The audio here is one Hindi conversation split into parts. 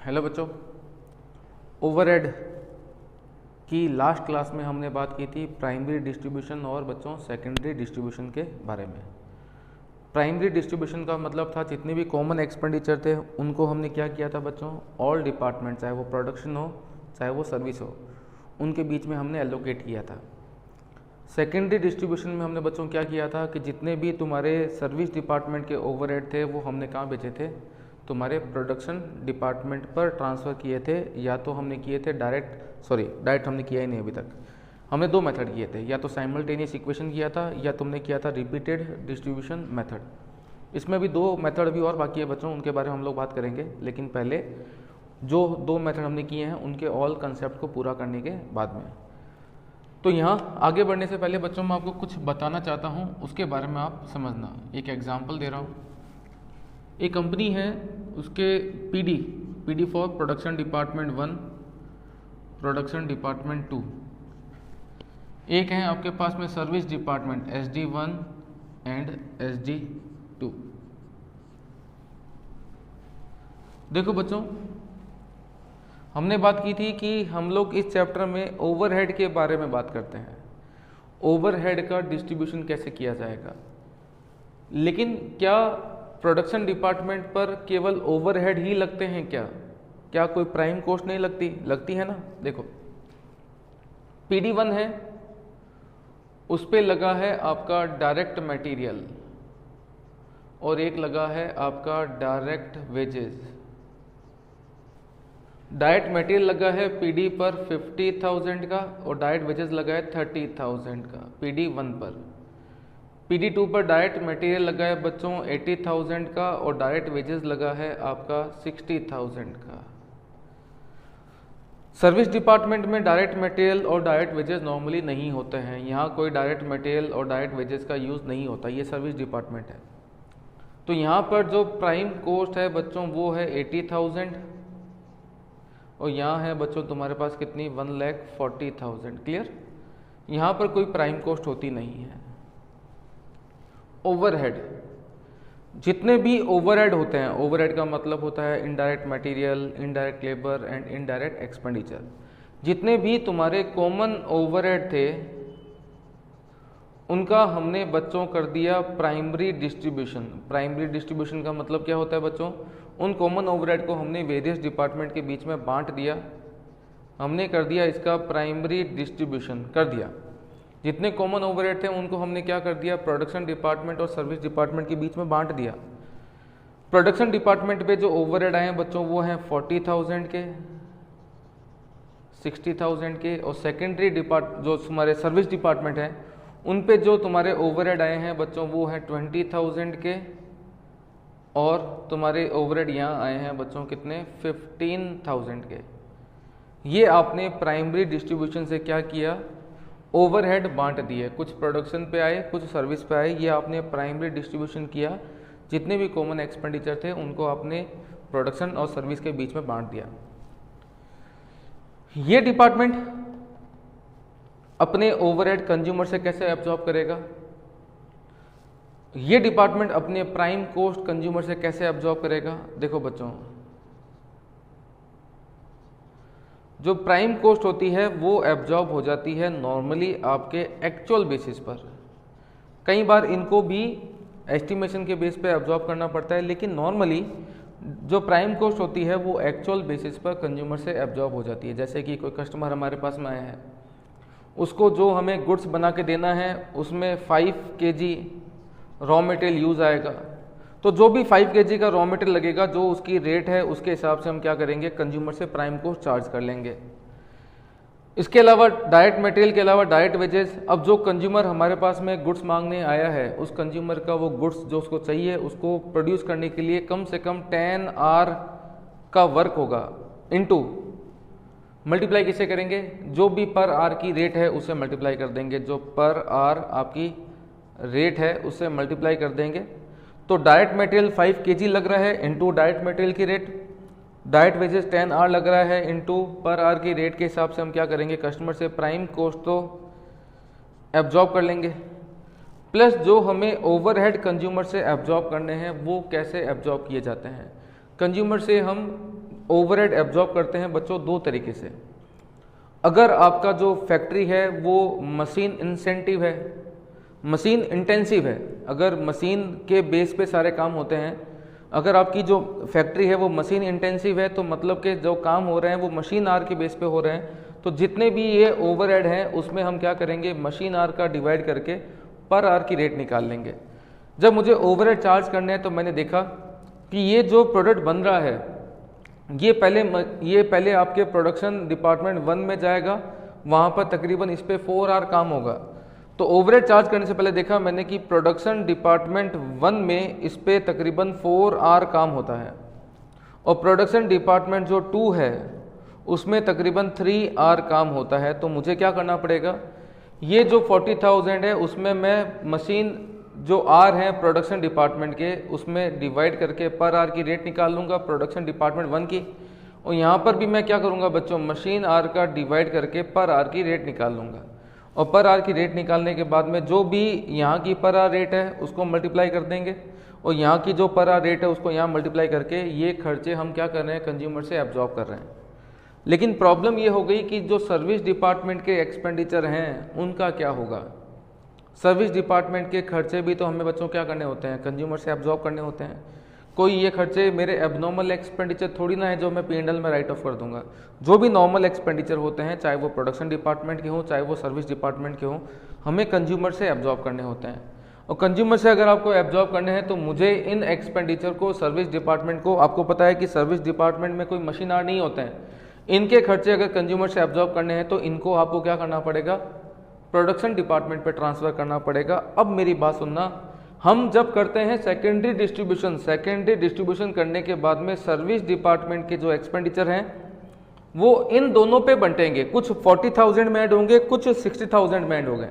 हेलो बच्चों, ओवरहेड की लास्ट क्लास में हमने बात की थी प्राइमरी डिस्ट्रीब्यूशन और बच्चों सेकेंडरी डिस्ट्रीब्यूशन के बारे में। प्राइमरी डिस्ट्रीब्यूशन का मतलब था जितने भी कॉमन एक्सपेंडिचर थे उनको हमने क्या किया था बच्चों, ऑल डिपार्टमेंट, चाहे वो प्रोडक्शन हो चाहे वो सर्विस हो, उनके बीच में हमने एलोकेट किया था। सेकेंडरी डिस्ट्रीब्यूशन में हमने बच्चों क्या किया था कि जितने भी तुम्हारे सर्विस डिपार्टमेंट के ओवरहेड थे वो हमने कहाँ भेजे थे, तुम्हारे प्रोडक्शन डिपार्टमेंट पर ट्रांसफ़र किए थे। या तो हमने किए थे डायरेक्ट हमने किया ही नहीं अभी तक। हमने दो मेथड किए थे, या तो साइमल्टेनियस इक्वेशन किया था या तुमने किया था रिपीटेड डिस्ट्रीब्यूशन मेथड। इसमें भी दो मेथड भी और बाकी है बच्चों, उनके बारे में हम लोग बात करेंगे, लेकिन पहले जो दो मेथड हमने किए हैं उनके ऑल कंसेप्ट को पूरा करने के बाद में। तो यहाँ आगे बढ़ने से पहले बच्चों मैं आपको कुछ बताना चाहता हूँ, उसके बारे में आप समझना। एक एग्जाम्पल दे रहा हूँ। एक कंपनी है, उसके PD for production department 1, production department 2। एक है आपके पास में service department SD1 and SD2। देखो बच्चों, हमने बात की थी कि हम लोग इस चैप्टर में ओवरहेड के बारे में बात करते हैं, ओवरहेड का डिस्ट्रीब्यूशन कैसे किया जाएगा। लेकिन क्या प्रोडक्शन डिपार्टमेंट पर केवल ओवरहेड ही लगते हैं क्या कोई प्राइम कॉस्ट नहीं लगती है ना। देखो PD1 है, उस पे लगा है आपका डायरेक्ट मटेरियल और एक लगा है आपका डायरेक्ट वेजेस। डायरेक्ट मटेरियल लगा है PD पर 50,000 का और डायरेक्ट वेजेस लगा है 30,000 का PD1 पर। PD2 पर डायरेक्ट मटेरियल लगा है बच्चों 80,000 का और डायरेक्ट वेजेस लगा है आपका 60,000 का। सर्विस डिपार्टमेंट में डायरेक्ट मटेरियल और डायरेक्ट वेजेस नॉर्मली नहीं होते हैं, यहाँ कोई डायरेक्ट मटेरियल और डायरेक्ट वेजेस का यूज़ नहीं होता, ये सर्विस डिपार्टमेंट है। तो यहाँ पर जो प्राइम कॉस्ट है बच्चों वो है 80,000 और यहाँ है बच्चों तुम्हारे पास कितनी 1,40,000। क्लियर, यहाँ पर कोई प्राइम कॉस्ट होती नहीं है। ओवरहेड, जितने भी ओवरहेड होते हैं, ओवरहेड का मतलब होता है indirect material, indirect labour and indirect expenditure. जितने भी तुम्हारे कॉमन ओवरहेड थे उनका हमने बच्चों कर दिया प्राइमरी डिस्ट्रीब्यूशन। प्राइमरी डिस्ट्रीब्यूशन का मतलब क्या होता है बच्चों, उन कॉमन ओवरहेड को हमने वेरियस डिपार्टमेंट के बीच में बांट दिया, हमने कर दिया इसका प्राइमरी डिस्ट्रीब्यूशन कर दिया। जितने कॉमन ओवरहेड थे उनको हमने क्या कर दिया, प्रोडक्शन डिपार्टमेंट और सर्विस डिपार्टमेंट के बीच में बांट दिया। प्रोडक्शन डिपार्टमेंट पे जो ओवरहेड आए हैं बच्चों वो हैं 40,000 के, 60,000 के, और सेकेंडरी जो हमारे सर्विस डिपार्टमेंट है उन पे जो तुम्हारे ओवरहेड आए हैं बच्चों वो हैं 20,000 के, और तुम्हारे ओवरहेड यहाँ आए हैं बच्चों कितने 15,000 के। ये आपने प्राइमरी डिस्ट्रीब्यूशन से क्या किया, ओवरहेड बांट दिए, कुछ प्रोडक्शन पे आए कुछ सर्विस पे आए, ये आपने प्राइमरी डिस्ट्रीब्यूशन किया। जितने भी कॉमन एक्सपेंडिचर थे उनको आपने प्रोडक्शन और सर्विस के बीच में बांट दिया। ये डिपार्टमेंट अपने ओवरहेड कंज्यूमर से कैसे एब्जॉर्ब करेगा, ये डिपार्टमेंट अपने प्राइम कॉस्ट कंज्यूमर से कैसे एब्जॉर्ब करेगा। देखो बच्चों, जो प्राइम कॉस्ट होती है वो एब्जॉर्ब हो जाती है नॉर्मली आपके एक्चुअल बेसिस पर। कई बार इनको भी एस्टिमेशन के बेस पे एब्जॉर्ब करना पड़ता है, लेकिन नॉर्मली जो प्राइम कॉस्ट होती है वो एक्चुअल बेसिस पर कंज्यूमर से एब्जॉर्ब हो जाती है। जैसे कि कोई कस्टमर हमारे पास में आया है, उसको जो हमें गुड्स बना के देना है उसमें 5 kg रॉ मटेरियल यूज़ आएगा, तो जो भी 5 kg का रॉ मटेरियल लगेगा जो उसकी रेट है उसके हिसाब से हम क्या करेंगे, कंज्यूमर से प्राइम कॉस्ट चार्ज कर लेंगे। इसके अलावा डायरेक्ट मटेरियल के अलावा डायरेक्ट वेजेस, अब जो कंज्यूमर हमारे पास में गुड्स मांगने आया है उस कंज्यूमर का वो गुड्स जो उसको चाहिए उसको प्रोड्यूस करने के लिए कम से कम 10 आवर का वर्क होगा, इनटू मल्टीप्लाई किसे करेंगे, जो भी पर आवर की रेट है उससे मल्टीप्लाई कर देंगे, जो पर आवर आपकी रेट है उससे मल्टीप्लाई कर देंगे। तो डायरेक्ट मटेरियल 5 kg लग रहा है इनटू डायरेक्ट मटेरियल की रेट, डायरेक्ट वेजेस 10 आवर लग रहा है इनटू पर आवर की रेट के हिसाब से हम क्या करेंगे, कस्टमर से प्राइम कॉस्ट तो एब्जॉर्ब कर लेंगे, प्लस जो हमें ओवरहेड कंज्यूमर से एब्जॉर्ब करने हैं वो कैसे एब्जॉर्ब किए जाते हैं। कंज्यूमर से हम ओवरहेड एब्जॉर्ब करते हैं बच्चों दो तरीके से। अगर आपका जो फैक्ट्री है वो मशीन इंसेंटिव है, मशीन इंटेंसिव है, अगर मशीन के बेस पे सारे काम होते हैं, अगर आपकी जो फैक्ट्री है वो मशीन इंटेंसिव है तो मतलब कि जो काम हो रहे हैं वो मशीन आर के बेस पे हो रहे हैं, तो जितने भी ये ओवरहेड हैं उसमें हम क्या करेंगे, मशीन आर का डिवाइड करके पर आर की रेट निकाल लेंगे। जब मुझे ओवरहेड चार्ज करने हैं तो मैंने देखा कि ये जो प्रोडक्ट बन रहा है ये पहले आपके प्रोडक्शन डिपार्टमेंट 1 में जाएगा, वहाँ पर तकरीबन इस पर 4 आवर काम होगा। तो ओवरहेड चार्ज करने से पहले देखा मैंने कि प्रोडक्शन डिपार्टमेंट 1 में इस पर तकरीबन 4 आवर काम होता है, और प्रोडक्शन डिपार्टमेंट जो 2 है उसमें तकरीबन 3 आवर काम होता है। तो मुझे क्या करना पड़ेगा, ये जो 40,000 है उसमें मैं मशीन जो आर हैं प्रोडक्शन डिपार्टमेंट के उसमें डिवाइड करके पर आर की रेट निकाल लूँगा प्रोडक्शन डिपार्टमेंट 1 की, और यहाँ पर भी मैं क्या करूँगा बच्चों, मशीन आर का डिवाइड करके पर आर की रेट निकाल लूँगा, और पर आर की रेट निकालने के बाद में जो भी यहाँ की पर आर रेट है उसको मल्टीप्लाई कर देंगे, और यहाँ की जो पर आर रेट है उसको यहाँ मल्टीप्लाई करके ये खर्चे हम क्या कर रहे हैं, कंज्यूमर से एब्जॉर्ब कर रहे हैं। लेकिन प्रॉब्लम ये हो गई कि जो सर्विस डिपार्टमेंट के एक्सपेंडिचर हैं उनका क्या होगा। सर्विस डिपार्टमेंट के खर्चे भी तो हमें बच्चों क्या करने होते हैं, कंज्यूमर से एब्जॉर्ब करने होते हैं। कोई ये खर्चे मेरे एबनॉर्मल एक्सपेंडिचर थोड़ी ना है जो मैं P&L में राइट ऑफ कर दूंगा। जो भी नॉर्मल एक्सपेंडिचर होते हैं, चाहे वो प्रोडक्शन डिपार्टमेंट के हों चाहे वो सर्विस डिपार्टमेंट के हों, हमें कंज्यूमर से एब्जॉर्ब करने होते हैं। और कंज्यूमर से अगर आपको एब्जॉर्ब करने हैं तो मुझे इन एक्सपेंडिचर को सर्विस डिपार्टमेंट को, आपको पता है कि सर्विस डिपार्टमेंट में कोई मशीन आर नहीं होते हैं, इनके खर्चे अगर कंज्यूमर से एब्जॉर्ब करने हैं तो इनको आपको क्या करना पड़ेगा, प्रोडक्शन डिपार्टमेंट पे ट्रांसफर करना पड़ेगा। अब मेरी बात सुनना, हम जब करते हैं सेकेंडरी डिस्ट्रीब्यूशन करने के बाद में सर्विस डिपार्टमेंट के जो एक्सपेंडिचर हैं वो इन दोनों पे बंटेंगे, कुछ 40,000 में ऐड होंगे, कुछ 60,000 में ऐड होंगे।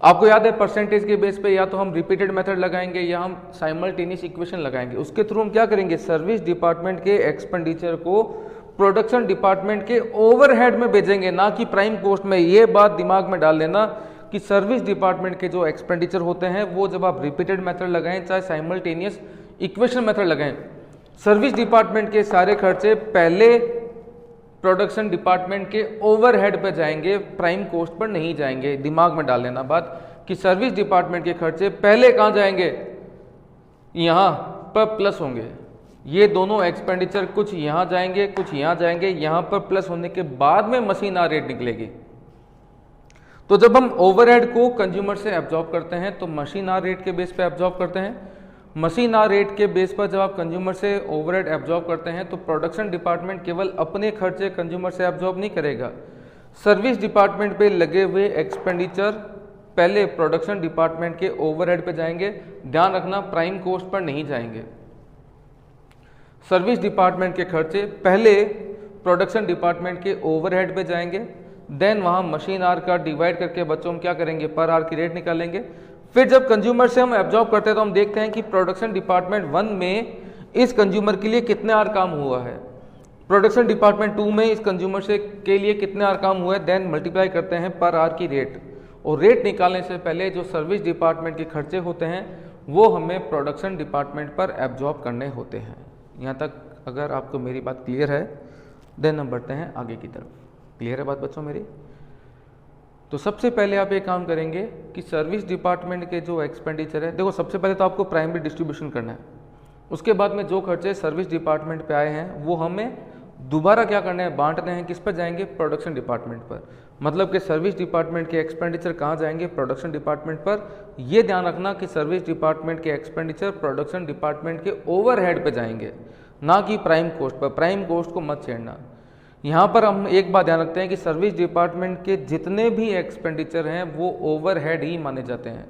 आपको याद है परसेंटेज के बेस पे या तो हम रिपीटेड मेथड लगाएंगे या हम साइमल्टेनियस इक्वेशन लगाएंगे, उसके थ्रू हम क्या करेंगे, सर्विस डिपार्टमेंट के एक्सपेंडिचर को प्रोडक्शन डिपार्टमेंट के ओवरहेड में भेजेंगे, ना कि प्राइम कॉस्ट में। ये बात दिमाग में डाल लेना कि सर्विस डिपार्टमेंट के जो एक्सपेंडिचर होते हैं वो जब आप रिपीटेड मेथड लगाएं चाहे साइमल्टेनियस इक्वेशन मेथड लगाएं, सर्विस डिपार्टमेंट के सारे खर्चे पहले प्रोडक्शन डिपार्टमेंट के ओवरहेड पे जाएंगे, प्राइम कॉस्ट पर नहीं जाएंगे। दिमाग में डाल लेना बात कि सर्विस डिपार्टमेंट के खर्चे पहले कहाँ जाएंगे, यहाँ पर प्लस होंगे। ये दोनों एक्सपेंडिचर कुछ यहाँ जाएंगे कुछ यहाँ जाएंगे, यहाँ पर प्लस होने के बाद में मशीन आर रेट निकलेगी। तो जब हम ओवरहेड को कंज्यूमर से एब्जॉर्ब करते हैं तो मशीन आर रेट के बेस पे एब्जॉर्ब करते हैं। मशीन आर रेट के बेस पर जब आप कंज्यूमर से ओवरहेड एब्जॉर्ब करते हैं तो प्रोडक्शन डिपार्टमेंट केवल अपने खर्चे कंज्यूमर से एब्जॉर्ब नहीं करेगा, सर्विस डिपार्टमेंट पे लगे हुए एक्सपेंडिचर पहले प्रोडक्शन डिपार्टमेंट के ओवरहेड पे जाएंगे। ध्यान रखना प्राइम कॉस्ट पर नहीं जाएंगे। सर्विस डिपार्टमेंट के खर्चे पहले प्रोडक्शन डिपार्टमेंट के ओवरहेड पे जाएंगे, देन वहाँ मशीन आर का डिवाइड करके बच्चों हम क्या करेंगे, पर आर की रेट निकालेंगे। फिर जब कंज्यूमर से हम एब्जॉर्ब करते हैं तो हम देखते हैं कि प्रोडक्शन डिपार्टमेंट 1 में इस कंज्यूमर के लिए कितने आर काम हुआ है, प्रोडक्शन डिपार्टमेंट 2 में इस कंज्यूमर से के लिए कितने आर काम हुआ है, देन मल्टीप्लाई करते हैं पर आर की रेट। और रेट निकालने से पहले जो सर्विस डिपार्टमेंट के खर्चे होते हैं वो हमें प्रोडक्शन डिपार्टमेंट पर एब्जॉर्ब करने होते हैं। यहाँ तक अगर आपको मेरी बात क्लियर है देन हम बढ़ते हैं आगे की तरफ। क्लियर है बात बच्चों मेरी? तो सबसे पहले आप एक काम करेंगे कि सर्विस डिपार्टमेंट के जो एक्सपेंडिचर है, देखो सबसे पहले तो आपको प्राइमरी डिस्ट्रीब्यूशन करना है, उसके बाद में जो खर्चे सर्विस डिपार्टमेंट पे आए हैं वो हमें दोबारा क्या करना है, बांटने हैं। किस पर जाएंगे, प्रोडक्शन डिपार्टमेंट पर। मतलब कि सर्विस डिपार्टमेंट के एक्सपेंडिचर कहाँ जाएंगे, प्रोडक्शन डिपार्टमेंट पर। यह ध्यान रखना कि सर्विस डिपार्टमेंट के एक्सपेंडिचर प्रोडक्शन डिपार्टमेंट के ओवरहेड पे जाएंगे, ना कि prime cost per. Prime cost को मत छेड़ना। यहाँ पर हम एक बात ध्यान रखते हैं कि सर्विस डिपार्टमेंट के जितने भी एक्सपेंडिचर हैं वो ओवरहेड ही माने जाते हैं।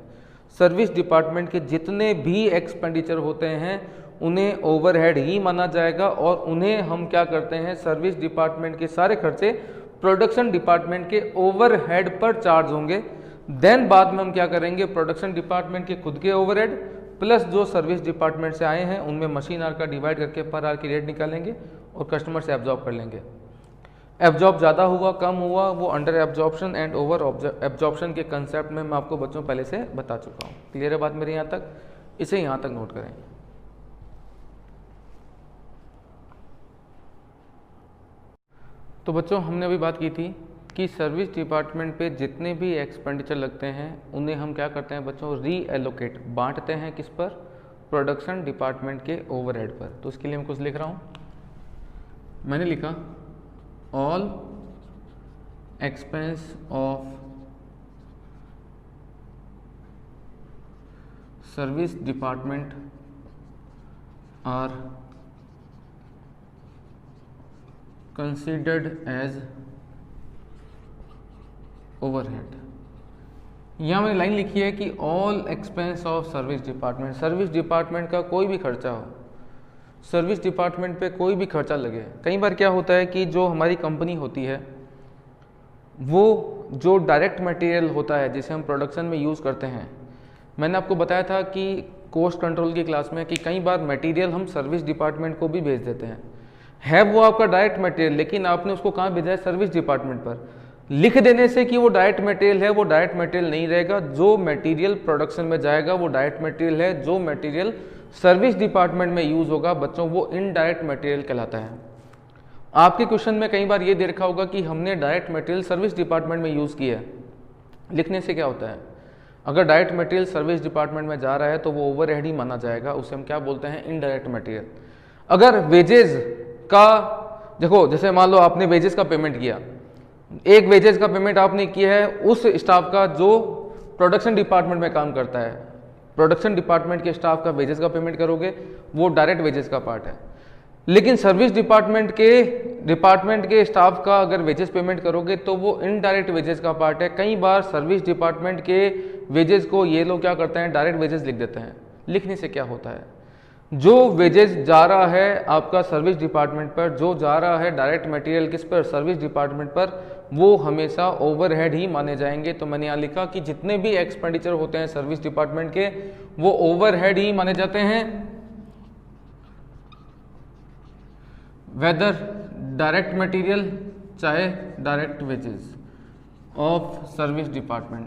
सर्विस डिपार्टमेंट के जितने भी एक्सपेंडिचर होते हैं उन्हें ओवरहेड ही माना जाएगा, और उन्हें हम क्या करते हैं, सर्विस डिपार्टमेंट के सारे खर्चे प्रोडक्शन डिपार्टमेंट के ओवरहेड पर चार्ज होंगे। देन बाद में हम क्या करेंगे, प्रोडक्शन डिपार्टमेंट के खुद के ओवरहेड प्लस जो सर्विस डिपार्टमेंट से आए हैं उनमें मशीन आर का डिवाइड करके पर आर की रेट निकालेंगे और कस्टमर से एब्जॉर्ब कर लेंगे। एब्जॉर्ब ज़्यादा हुआ कम हुआ वो under absorption and over absorption के कंसेप्ट में मैं आपको बच्चों पहले से बता चुका हूँ। क्लियर है बात मेरी यहाँ तक? इसे यहाँ तक नोट करें। तो बच्चों हमने अभी बात की थी कि सर्विस डिपार्टमेंट पे जितने भी एक्सपेंडिचर लगते हैं उन्हें हम क्या करते हैं बच्चों, री एलोकेट, बांटते हैं किस पर, प्रोडक्शन डिपार्टमेंट के ओवरहेड पर। तो उसके लिए मैं कुछ लिख रहा हूँ, मैंने लिखा all expense of service department are considered as overhead. यहाँ मैंने लाइन लिखी है कि all expense of service department, service department का कोई भी खर्चा हो, सर्विस डिपार्टमेंट पे कोई भी खर्चा लगे। कई बार क्या होता है कि जो हमारी कंपनी होती है वो जो डायरेक्ट मटेरियल होता है जिसे हम प्रोडक्शन में यूज़ करते हैं, मैंने आपको बताया था कि कॉस्ट कंट्रोल की क्लास में कि कई बार मटेरियल हम सर्विस डिपार्टमेंट को भी भेज देते हैं, है वो आपका डायरेक्ट मटेरियल, लेकिन आपने उसको कहाँ भेजा है, सर्विस डिपार्टमेंट पर। लिख देने से कि वो डायरेक्ट मटेरियल है, वो डायरेक्ट मटेरियल नहीं रहेगा। जो मटेरियल प्रोडक्शन में जाएगा वो डायरेक्ट मटेरियल है, जो मटेरियल सर्विस डिपार्टमेंट में यूज होगा बच्चों वो इनडायरेक्ट मटेरियल कहलाता है। आपके क्वेश्चन में कई बार ये दे रखा होगा कि हमने डायरेक्ट मटेरियल सर्विस डिपार्टमेंट में यूज किया है। लिखने से क्या होता है, अगर डायरेक्ट मटेरियल सर्विस डिपार्टमेंट में जा रहा है तो वो ओवरहेड ही माना जाएगा, उसे हम क्या बोलते हैं, इनडायरेक्ट मटेरियल। अगर वेजेस का देखो, जैसे मान लो आपने वेजेस का पेमेंट किया, एक वेजेस का पेमेंट आपने किया है उस स्टाफ का जो प्रोडक्शन डिपार्टमेंट में काम करता है, प्रोडक्शन डिपार्टमेंट के स्टाफ का वेजेस का पेमेंट करोगे, वो डायरेक्ट वेजेस का पार्ट है। लेकिन सर्विस डिपार्टमेंट के स्टाफ का अगर वेजेस पेमेंट करोगे तो वो इनडायरेक्ट वेजेस का पार्ट है। कई बार सर्विस डिपार्टमेंट के वेजेस को ये लोग क्या करते हैं, डायरेक्ट वेजेस लिख देते हैं। लिखने से क्या होता है, जो वेजेस जा रहा है आपका सर्विस डिपार्टमेंट पर, जो जा रहा है डायरेक्ट मटेरियल किस पर, सर्विस डिपार्टमेंट पर, वो हमेशा ओवरहेड ही माने जाएंगे। तो मैंने यहाँ लिखा कि जितने भी एक्सपेंडिचर होते हैं सर्विस डिपार्टमेंट के वो ओवरहेड ही माने जाते हैं, वेदर डायरेक्ट मटेरियल चाहे direct wages of service department.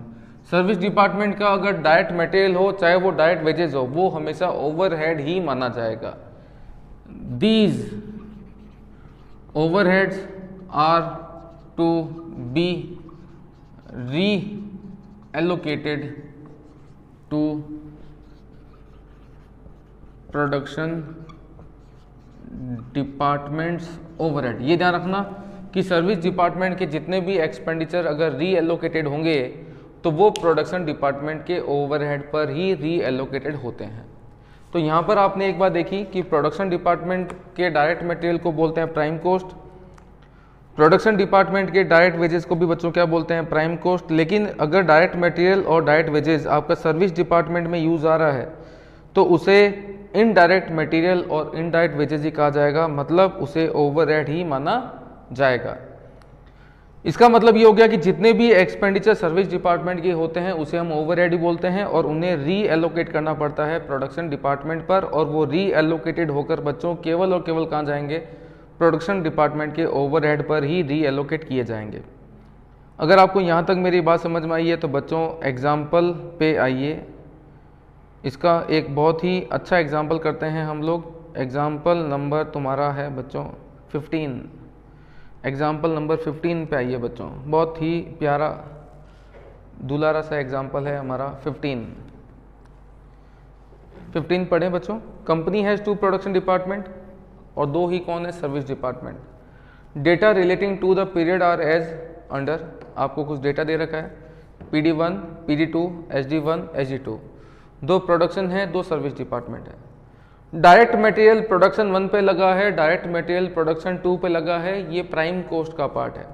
Service department का अगर डायरेक्ट मटेरियल हो चाहे वो डायरेक्ट वेजेस हो, वो हमेशा ओवरहेड ही माना जाएगा। These overheads are to be reallocated to production departments overhead. ये ध्यान रखना कि सर्विस डिपार्टमेंट के जितने भी एक्सपेंडिचर अगर री एलोकेटेड होंगे तो वो प्रोडक्शन डिपार्टमेंट के ओवरहेड पर ही री एलोकेटेड होते हैं। तो यहाँ पर आपने एक बात देखी कि प्रोडक्शन डिपार्टमेंट के डायरेक्ट मटेरियल को बोलते हैं प्राइम कॉस्ट, प्रोडक्शन डिपार्टमेंट के डायरेक्ट वेजेस को भी बच्चों क्या बोलते हैं, प्राइम कॉस्ट। लेकिन अगर डायरेक्ट मटेरियल और डायरेक्ट वेजेस आपका सर्विस डिपार्टमेंट में यूज आ रहा है तो उसे इनडायरेक्ट मटेरियल और इनडायरेक्ट वेजेस ही कहा जाएगा, मतलब उसे ओवरहेड ही माना जाएगा। इसका मतलब ये हो गया कि जितने भी एक्सपेंडिचर सर्विस डिपार्टमेंट के होते हैं उसे हम ओवरहेड ही बोलते हैं और उन्हें री एलोकेट करना पड़ता है प्रोडक्शन डिपार्टमेंट पर, और वो री एलोकेटेड होकर बच्चों केवल और केवल कहाँ जाएंगे, प्रोडक्शन डिपार्टमेंट के ओवरहेड पर ही री एलोकेट किए जाएंगे। अगर आपको यहाँ तक मेरी बात समझ में आई है तो बच्चों एग्जाम्पल पे आइए। इसका एक बहुत ही अच्छा एग्जाम्पल करते हैं हम लोग। एग्जाम्पल नंबर तुम्हारा है बच्चों 15। एग्जाम्पल नंबर 15 पे आइए बच्चों, बहुत ही प्यारा दुलारा सा एग्जाम्पल है हमारा 15 पढ़ें बच्चों। कंपनी हैज़ 2 प्रोडक्शन डिपार्टमेंट और 2 ही कौन है, service department. Data relating to the period are as under, आपको कुछ डेटा दे रखा है, PD1, PD2, SD1, SD2। 2 production है, 2 सर्विस डिपार्टमेंट है। डायरेक्ट मटेरियल प्रोडक्शन 1 पे लगा है, डायरेक्ट मटेरियल प्रोडक्शन 2 पे लगा है, ये प्राइम कॉस्ट का पार्ट है।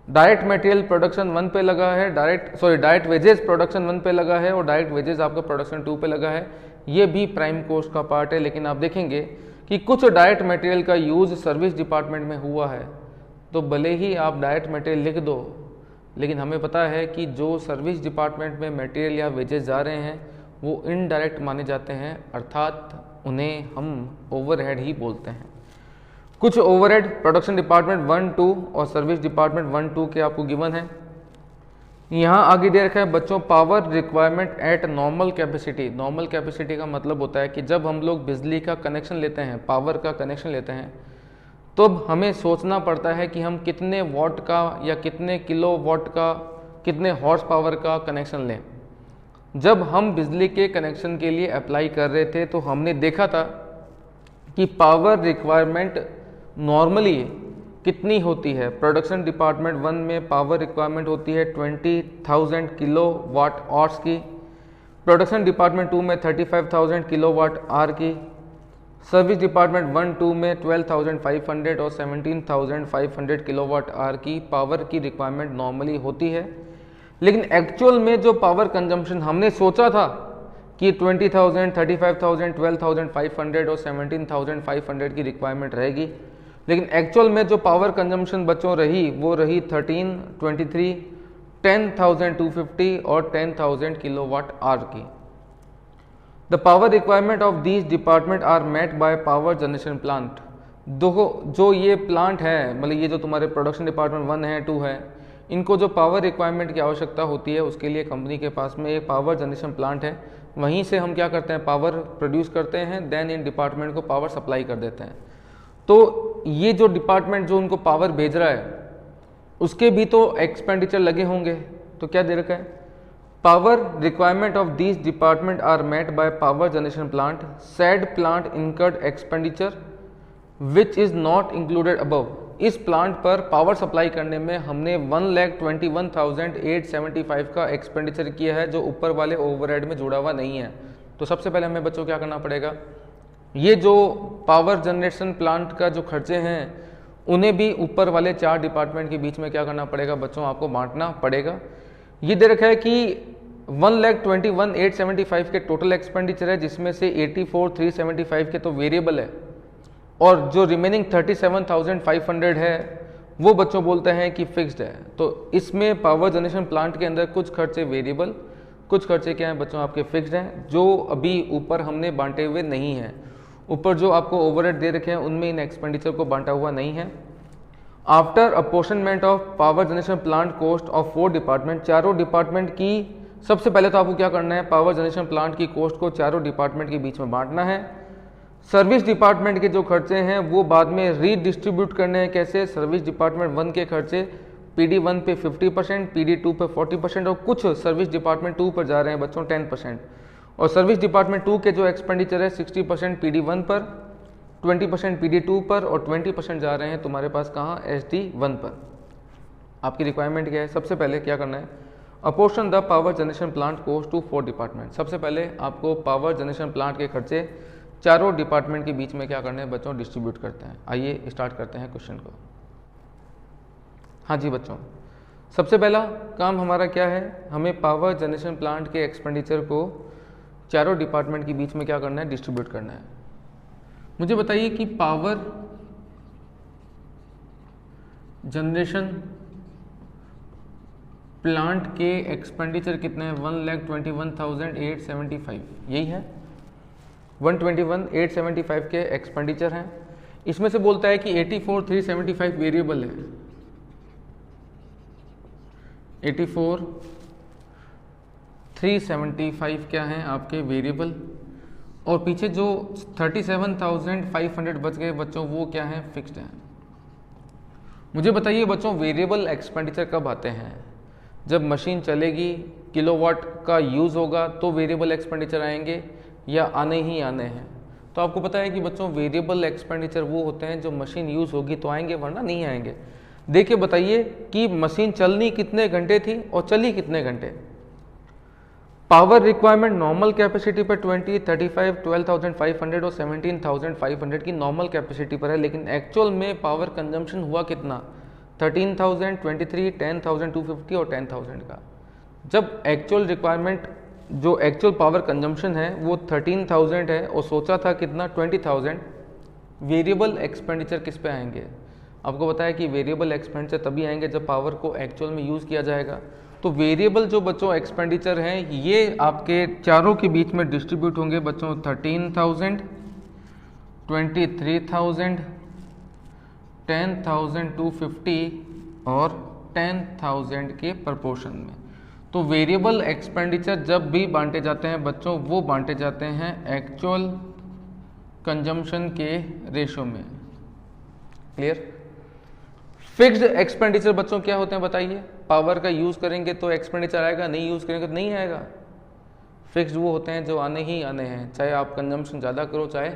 डायरेक्ट मटेरियल प्रोडक्शन 1 पे लगा है, डायरेक्ट वेजेस प्रोडक्शन 1 पे लगा है और डायरेक्ट वेजेस आपका प्रोडक्शन 2 पे लगा है, ये भी प्राइम कॉस्ट का पार्ट है। लेकिन आप देखेंगे कि कुछ डायरेक्ट मटेरियल का यूज सर्विस डिपार्टमेंट में हुआ है तो भले ही आप डायरेक्ट मटेरियल लिख दो, लेकिन हमें पता है कि जो सर्विस डिपार्टमेंट में मटेरियल या वेजेस जा रहे हैं वो इनडायरेक्ट माने जाते हैं, अर्थात उन्हें हम ओवरहेड ही बोलते हैं। कुछ ओवरहेड प्रोडक्शन डिपार्टमेंट 1, 2 और सर्विस डिपार्टमेंट 1, 2 के आपको गिवन है। यहाँ आगे दे रखा है बच्चों power requirement eight normal capacity. Normal capacity का मतलब होता है कि जब हम लोग बिजली का कनेक्शन लेते हैं, पावर का कनेक्शन लेते हैं, तो अब हमें सोचना पड़ता है कि हम कितने वॉट का या कितने किलो वॉट का, कितने हॉर्स पावर का कनेक्शन लें। जब हम बिजली के कनेक्शन के लिए अप्लाई कर रहे थे तो हमने देखा था कि पावर रिक्वायरमेंट नॉर्मली कितनी होती है। प्रोडक्शन डिपार्टमेंट 1 में पावर रिक्वायरमेंट होती है 20,000 किलो वाट आवर्स की, प्रोडक्शन डिपार्टमेंट 2 में 35,000 किलो वाट आवर की, सर्विस डिपार्टमेंट 1-2 में 12,500 और 17,500 किलो वाट आवर की पावर की रिक्वायरमेंट नॉर्मली होती है। लेकिन एक्चुअल में जो पावर कंजम्पशन हमने सोचा था कि 20,000, 35,000, 12,500 और 17,500 की रिक्वायरमेंट रहेगी, लेकिन एक्चुअल में जो पावर कंजम्पशन बच्चों रही वो रही 13, 23, 10,250 और 10,000 किलोवाट आवर की। The power requirement of these department are met by power generation plant. जो ये प्लांट है, मतलब ये जो तुम्हारे प्रोडक्शन डिपार्टमेंट 1 है, 2 है, इनको जो पावर रिक्वायरमेंट की आवश्यकता होती है उसके लिए कंपनी के पास में एक पावर जनरेशन प्लांट है। वहीं से हम क्या करते हैं, पावर प्रोड्यूस करते हैं, देन इन डिपार्टमेंट को पावर सप्लाई कर देते हैं। तो ये जो डिपार्टमेंट जो उनको पावर भेज रहा है उसके भी तो एक्सपेंडिचर लगे होंगे। तो क्या दे रखा है, power requirement of these department are met by power generation plant, said plant incurred expenditure which is not included above. इस प्लांट पर पावर सप्लाई करने में हमने 1,21,875 का एक्सपेंडिचर किया है, जो ऊपर वाले ओवरहेड में जुड़ा हुआ नहीं है। तो सबसे पहले हमें बच्चों क्या करना पड़ेगा, ये जो पावर जनरेशन प्लांट का जो खर्चे हैं उन्हें भी ऊपर वाले 4 डिपार्टमेंट के बीच में क्या करना पड़ेगा बच्चों, आपको बांटना पड़ेगा। ये दे रखा है कि 1,21,875 के टोटल एक्सपेंडिचर है, जिसमें से 84,375 के तो वेरिएबल है और जो रिमेनिंग 37,500 है वो बच्चों बोलते हैं कि फिक्स्ड है। तो इसमें पावर जनरेशन प्लांट के अंदर कुछ खर्चे वेरिएबल, कुछ खर्चे क्या हैं बच्चों आपके फिक्स्ड हैं, जो अभी ऊपर हमने बांटे हुए नहीं हैं। ऊपर जो आपको ओवरहेड दे रखे हैं उनमें इन एक्सपेंडिचर को बांटा हुआ नहीं है। After apportionment of power generation plant cost of 4 department, चारों डिपार्टमेंट की सबसे पहले तो आपको क्या करना है, पावर जनरेशन प्लांट की कॉस्ट को चारों डिपार्टमेंट के बीच में बांटना है। सर्विस डिपार्टमेंट के जो खर्चे हैं वो बाद में रीडिस्ट्रीब्यूट करने हैं। कैसे, सर्विस डिपार्टमेंट 1 के खर्चे PD1 पे 50%, PD2 पे 40% और कुछ सर्विस डिपार्टमेंट 2 पर जा रहे हैं बच्चों 10%। और सर्विस डिपार्टमेंट 2 के जो एक्सपेंडिचर है 60% PD1 पर, 20% PD2 पर और 20% जा रहे हैं तुम्हारे पास कहाँ, SD1 पर। आपकी रिक्वायरमेंट क्या है, सबसे पहले क्या करना है, apportion the power generation plant cost to 4 department. सबसे पहले आपको पावर जनरेशन प्लांट के खर्चे चारों डिपार्टमेंट के बीच में क्या करने हैं बच्चों, डिस्ट्रीब्यूट करते हैं। आइए स्टार्ट करते हैं क्वेश्चन को। हाँ जी बच्चों, सबसे पहला काम हमारा क्या है, हमें पावर जनरेशन प्लांट के एक्सपेंडिचर को चारों डिपार्टमेंट के बीच में क्या करना है, डिस्ट्रीब्यूट करना है। मुझे बताइए कि पावर जनरेशन प्लांट के एक्सपेंडिचर कितने हैं, 1,21,875, यही है 121,875 के एक्सपेंडिचर हैं। इसमें से बोलता है कि 84,375 वेरिएबल है, 84,375 क्या हैं आपके वेरिएबल, और पीछे जो 37,500 बच गए बच्चों वो क्या हैं, फिक्स्ड हैं। मुझे बताइए बच्चों, वेरिएबल एक्सपेंडिचर कब आते हैं, जब मशीन चलेगी, किलोवाट का यूज़ होगा तो वेरिएबल एक्सपेंडिचर आएंगे या आने ही आने हैं। तो आपको पता है कि बच्चों वेरिएबल एक्सपेंडिचर वो होते हैं जो मशीन यूज़ होगी तो आएंगे, वरना नहीं आएंगे। देखिए बताइए कि मशीन चलनी कितने घंटे थी और चली कितने घंटे। पावर रिक्वायरमेंट नॉर्मल कैपेसिटी पर 20, 35, 12,500 और 17,500 की नॉर्मल कैपेसिटी पर है, लेकिन एक्चुअल में पावर कंजम्पशन हुआ कितना, 13,000, 23, 10,250 और 10,000 का। जब एक्चुअल रिक्वायरमेंट जो एक्चुअल पावर कंजम्पशन है वो 13,000 है और सोचा था कितना 20,000, वेरिएबल एक्सपेंडिचर किस पे आएंगे, आपको बताया कि वेरिएबल एक्सपेंडिचर तभी आएंगे जब पावर को एक्चुअल में यूज़ किया जाएगा। तो वेरिएबल जो बच्चों एक्सपेंडिचर हैं ये आपके चारों के बीच में डिस्ट्रीब्यूट होंगे बच्चों 13,000, 23,000, 10,250 और 10,000 के प्रपोर्शन में। तो वेरिएबल एक्सपेंडिचर जब भी बांटे जाते हैं बच्चों वो बांटे जाते हैं एक्चुअल कंजम्पशन के रेशो में। क्लियर। फिक्स्ड एक्सपेंडिचर बच्चों क्या होते हैं बताइए। पावर का यूज करेंगे तो एक्सपेंडिचर आएगा, नहीं यूज करेंगे तो नहीं आएगा। फिक्स्ड वो होते हैं जो आने ही आने हैं, चाहे आप कंजम्पशन ज़्यादा करो चाहे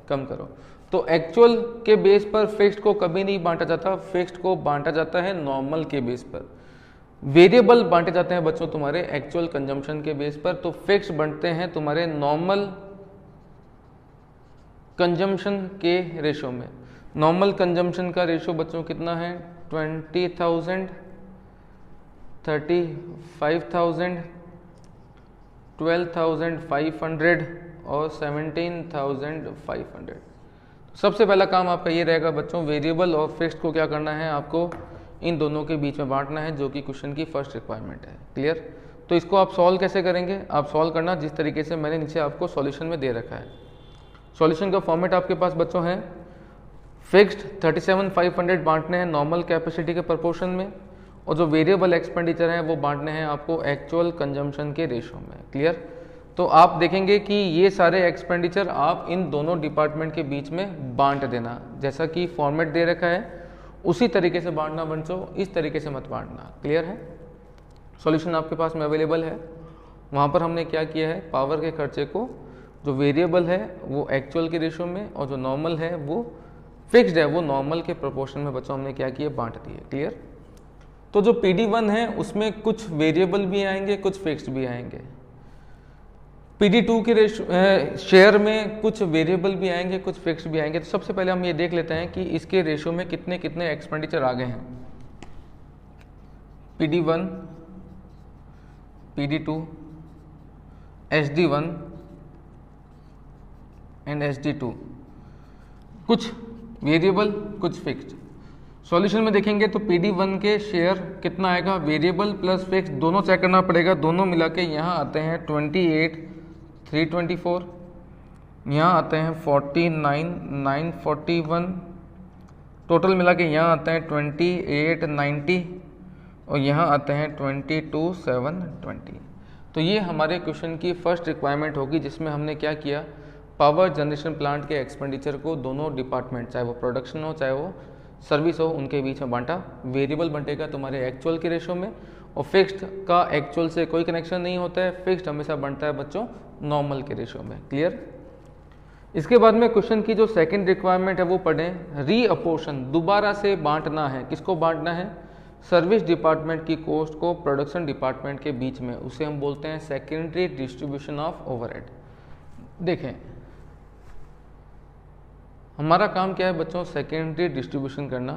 कम करो। तो एक्चुअल के बेस पर फिक्स्ड को कभी नहीं बांटा जाता, फिक्स्ड को बांटा जाता है नॉर्मल के बेस पर। वेरिएबल बांटे जाते हैं बच्चों तुम्हारे एक्चुअल कंजम्पशन के बेस पर, तो फिक्स्ड बनते हैं तुम्हारे नॉर्मल कंजम्पशन के रेशो में। नॉर्मल कंजम्पशन का रेशो बच्चों कितना है, 20,000, 35,000, 12,500 और 17,500। सबसे पहला काम आपका ये रहेगा बच्चों, वेरिएबल और फिक्स्ड को क्या करना है, आपको इन दोनों के बीच में बांटना है, जो कि क्वेश्चन की फर्स्ट रिक्वायरमेंट है। क्लियर। तो इसको आप सॉल्व कैसे करेंगे, आप सॉल्व करना जिस तरीके से मैंने नीचे आपको सॉल्यूशन में दे रखा है। सॉल्यूशन का फॉर्मेट आपके पास बच्चों है, फिक्स्ड 37,500 बांटने हैं नॉर्मल कैपेसिटी के प्रोपोर्शन में, और जो वेरिएबल एक्सपेंडिचर हैं वो बांटने हैं आपको एक्चुअल कंजम्पशन के रेशो में। क्लियर। तो आप देखेंगे कि ये सारे एक्सपेंडिचर आप इन दोनों डिपार्टमेंट के बीच में बांट देना, जैसा कि फॉर्मेट दे रखा है उसी तरीके से बांटना बच्चों, इस तरीके से मत बांटना। क्लियर है। सॉल्यूशन आपके पास में अवेलेबल है। वहाँ पर हमने क्या किया है, पावर के खर्चे को जो वेरिएबल है वो एक्चुअल के रेशो में, और जो नॉर्मल है वो फिक्स्ड है वो नॉर्मल के प्रोपोर्शन में बच्चों हमने क्या किया, बांट दिए। क्लियर। तो जो PD1 है उसमें कुछ वेरिएबल भी आएंगे कुछ फिक्स्ड भी आएंगे, PD2 के शेयर में कुछ वेरिएबल भी आएंगे कुछ फिक्स्ड भी आएंगे। तो सबसे पहले हम ये देख लेते हैं कि इसके रेशो में कितने कितने एक्सपेंडिचर आ गए हैं। PD1, PD2, SD1 and SD2, कुछ वेरिएबल कुछ फिक्स्ड। सॉल्यूशन में देखेंगे तो PD1 के शेयर कितना आएगा, वेरिएबल प्लस फिक्स दोनों चेक करना पड़ेगा, दोनों मिला के यहाँ आते हैं 28,324, यहाँ आते हैं 49,941, टोटल मिला के यहाँ आते हैं 28,90 और यहाँ आते हैं 22,720। तो ये हमारे क्वेश्चन की फर्स्ट रिक्वायरमेंट होगी, जिसमें हमने क्या किया, पावर जनरेशन प्लांट के एक्सपेंडिचर को दोनों डिपार्टमेंट, चाहे वो प्रोडक्शन हो चाहे वो सर्विस हो, उनके बीच में बांटा। वेरिएबल बंटेगा तुम्हारे एक्चुअल के रेशो में, और फिक्स्ड का एक्चुअल से कोई कनेक्शन नहीं होता है, फिक्स्ड हमेशा बनता है बच्चों नॉर्मल के रेशो में। क्लियर। इसके बाद में क्वेश्चन की जो सेकंड रिक्वायरमेंट है वो पढ़ें, रीअपोर्शन, दोबारा से बांटना है। किसको बांटना है, सर्विस डिपार्टमेंट की कॉस्ट को प्रोडक्शन डिपार्टमेंट के बीच में, उसे हम बोलते हैं सेकेंडरी डिस्ट्रीब्यूशन ऑफ ओवरहेड। देखें हमारा काम क्या है बच्चों, सेकेंडरी डिस्ट्रीब्यूशन करना।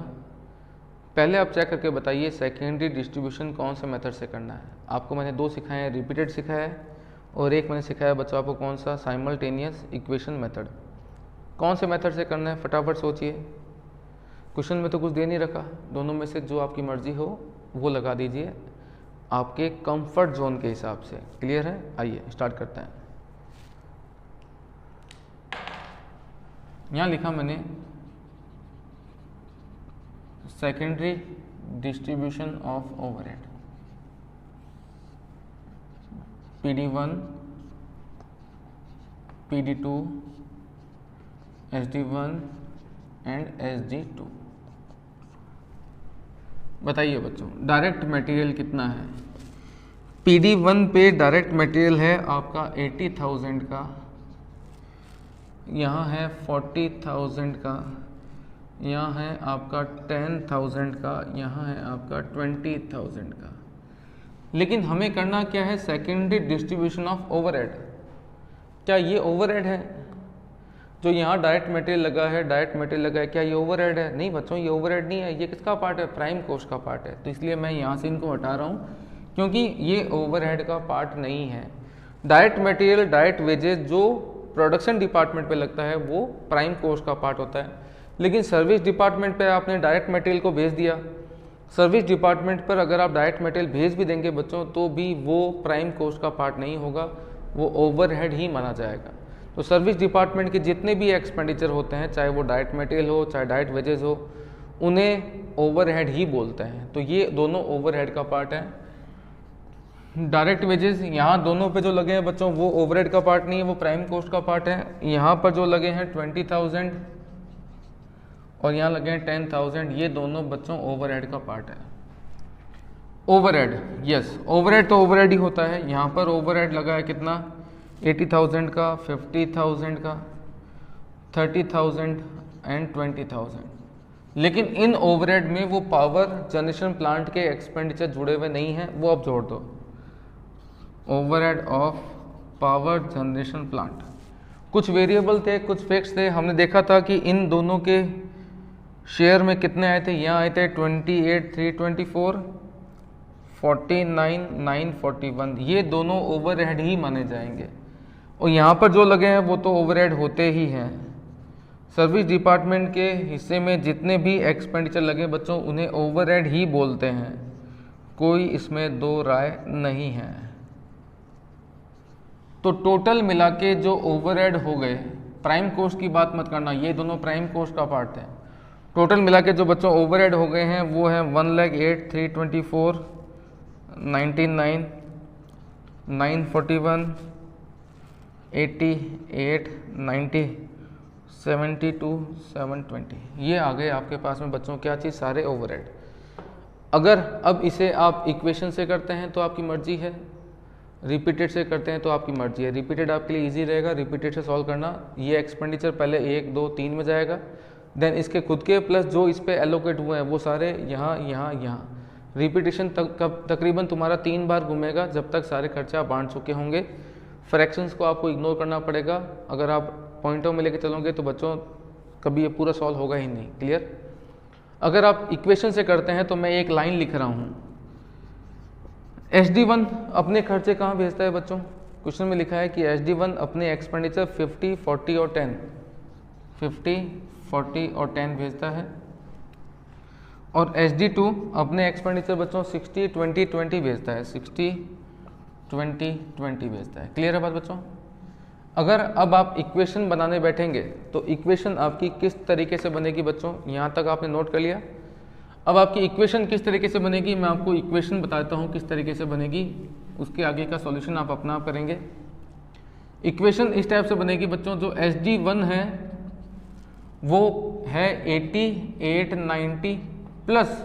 पहले आप चेक करके बताइए सेकेंडरी डिस्ट्रीब्यूशन कौन से मेथड से करना है। आपको मैंने दो सिखाए हैं, रिपीटेड सिखाया है और एक मैंने सिखाया बच्चों आपको कौन सा, साइमल्टेनियस इक्वेशन मेथड। कौन से मेथड से करना है फटाफट सोचिए, क्वेश्चन में तो कुछ दे नहीं रखा, दोनों में से जो आपकी मर्जी हो वो लगा दीजिए आपके कंफर्ट जोन के हिसाब से। क्लियर है। आइए स्टार्ट करते हैं। यहाँ लिखा मैंने secondary distribution of overhead, PD1, PD2, SD1 and SD2। बताइए बच्चों डायरेक्ट मटेरियल कितना है। PD1 पे डायरेक्ट मटेरियल है आपका 80,000 का, यहाँ है 40,000 का, यहाँ है आपका 10,000 का, यहाँ है आपका 20,000 का। लेकिन हमें करना क्या है, सेकेंडरी डिस्ट्रीब्यूशन ऑफ ओवरहेड। क्या ये ओवरहेड है जो यहाँ डायरेक्ट मटेरियल लगा है, डायरेक्ट मटेरियल लगा है, क्या ये ओवरहेड है? नहीं बच्चों ये ओवरहेड नहीं है, ये किसका पार्ट है, प्राइम कॉस्ट का पार्ट है। तो इसलिए मैं यहाँ से इनको हटा रहा हूँ क्योंकि ये ओवरहेड का पार्ट नहीं है। डायरेक्ट मटेरियल, डायरेक्ट वेजेस जो प्रोडक्शन डिपार्टमेंट पे लगता है वो प्राइम कॉस्ट का पार्ट होता है। लेकिन सर्विस डिपार्टमेंट पे आपने डायरेक्ट मटेरियल को भेज दिया, सर्विस डिपार्टमेंट पर अगर आप डायरेक्ट मटेरियल भेज भी देंगे बच्चों तो भी वो प्राइम कॉस्ट का पार्ट नहीं होगा, वो ओवरहेड ही माना जाएगा। तो सर्विस डिपार्टमेंट के जितने भी एक्सपेंडिचर होते हैं, चाहे वो डायरेक्ट मटेरियल हो चाहे डायरेक्ट वेजेस हो, उन्हें ओवरहेड ही बोलते हैं। तो ये दोनों ओवरहेड का पार्ट है। डायरेक्ट वेजेस यहाँ दोनों पे जो लगे हैं बच्चों वो ओवरहेड का पार्ट नहीं है, वो प्राइम कॉस्ट का पार्ट है। यहाँ पर जो लगे हैं 20,000 और यहाँ लगे हैं 10,000, ये दोनों बच्चों ओवरहेड का पार्ट है। ओवरहेड, यस ओवरहेड तो ओवरहेड ही होता है। यहाँ पर ओवरहेड लगा है कितना, 80,000 का, 50,000 का, 30,000 एंड 20,000। लेकिन इन ओवरहेड में वो पावर जनरेशन प्लांट के एक्सपेंडिचर जुड़े हुए नहीं हैं, वो अब जोड़ दो। Overhead of power generation plant, कुछ वेरिएबल थे कुछ फिक्स थे। हमने देखा था कि इन दोनों के शेयर में कितने आए थे, यहाँ आए थे 28,324, 49,941, ये दोनों ओवरहेड ही माने जाएंगे। और यहाँ पर जो लगे हैं वो तो ओवरहेड होते ही हैं। सर्विस डिपार्टमेंट के हिस्से में जितने भी एक्सपेंडिचर लगे बच्चों उन्हें ओवरहेड ही बोलते हैं, कोई इसमें दो राय नहीं है। तो टोटल मिला के जो ओवरहेड हो गए, प्राइम कॉस्ट की बात मत करना, ये दोनों प्राइम कॉस्ट का पार्ट है। टोटल मिला के जो बच्चों ओवरहेड हो गए हैं वो है 1,08,324, 99, 941, 88, 90, 72, 720, ये आ गए आपके पास में बच्चों क्या चीज़, सारे ओवरहेड। अगर अब इसे आप इक्वेशन से करते हैं तो आपकी मर्जी है, रिपीटेड से करते हैं तो आपकी मर्जी है। रिपीटेड आपके लिए इजी रहेगा, रिपीटेड से सॉल्व करना। ये एक्सपेंडिचर पहले 1, 2, 3 में जाएगा, देन इसके खुद के प्लस जो इस पे एलोकेट हुए हैं वो सारे यहाँ यहाँ यहाँ। रिपीटेशन तकरीबन तुम्हारा 3 बार घूमेगा जब तक सारे खर्चे आप बांट चुके होंगे। फ्रैक्शंस को आपको इग्नोर करना पड़ेगा, अगर आप पॉइंटों में लेके चलोगे तो बच्चों कभी ये पूरा सॉल्व होगा ही नहीं। क्लियर? अगर आप इक्वेशन से करते हैं तो मैं एक लाइन लिख रहा हूँ, SD1 अपने खर्चे कहाँ भेजता है बच्चों, क्वेश्चन में लिखा है कि SD1 अपने एक्सपेंडिचर 50, 40 और 10, 50, 40 और 10 भेजता है। और SD2 अपने एक्सपेंडिचर बच्चों 60, 20, 20 भेजता है, 60, 20, 20 भेजता है। क्लियर है बात बच्चों? अगर अब आप इक्वेशन बनाने बैठेंगे तो इक्वेशन आपकी किस तरीके से बनेगी बच्चों, यहाँ तक आपने नोट कर लिया। अब आपकी इक्वेशन किस तरीके से बनेगी, मैं आपको इक्वेशन बताता हूँ किस तरीके से बनेगी, उसके आगे का सॉल्यूशन आप अपना आप करेंगे। इक्वेशन इस टाइप से बनेगी बच्चों, जो SD1 है वो है 80, 8, 90 प्लस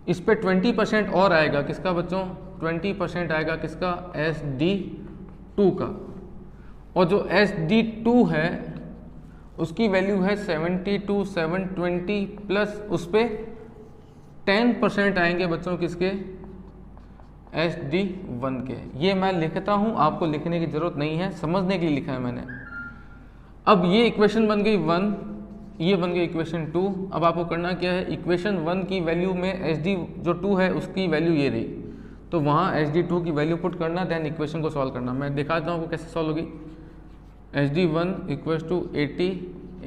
इस पे 20% और आएगा, किसका बच्चों, 20% आएगा किसका, SD2 का। और जो SD2 है उसकी वैल्यू है 72, 720 प्लस उस पर 10% आएंगे बच्चों किसके, SD1 के। ये मैं लिखता हूँ, आपको लिखने की जरूरत नहीं है, समझने के लिए लिखा है मैंने। अब ये इक्वेशन बन गई 1, ये बन गई इक्वेशन 2। अब आपको करना क्या है, इक्वेशन 1 की वैल्यू में SD जो 2 है उसकी वैल्यू ये रही, तो वहाँ SD2 की वैल्यू पुट करना, देन इक्वेशन को सॉल्व करना। मैं दिखाता हूँ आपको कैसे सॉल्व होगी। SD1 इक्वल्स टू 80,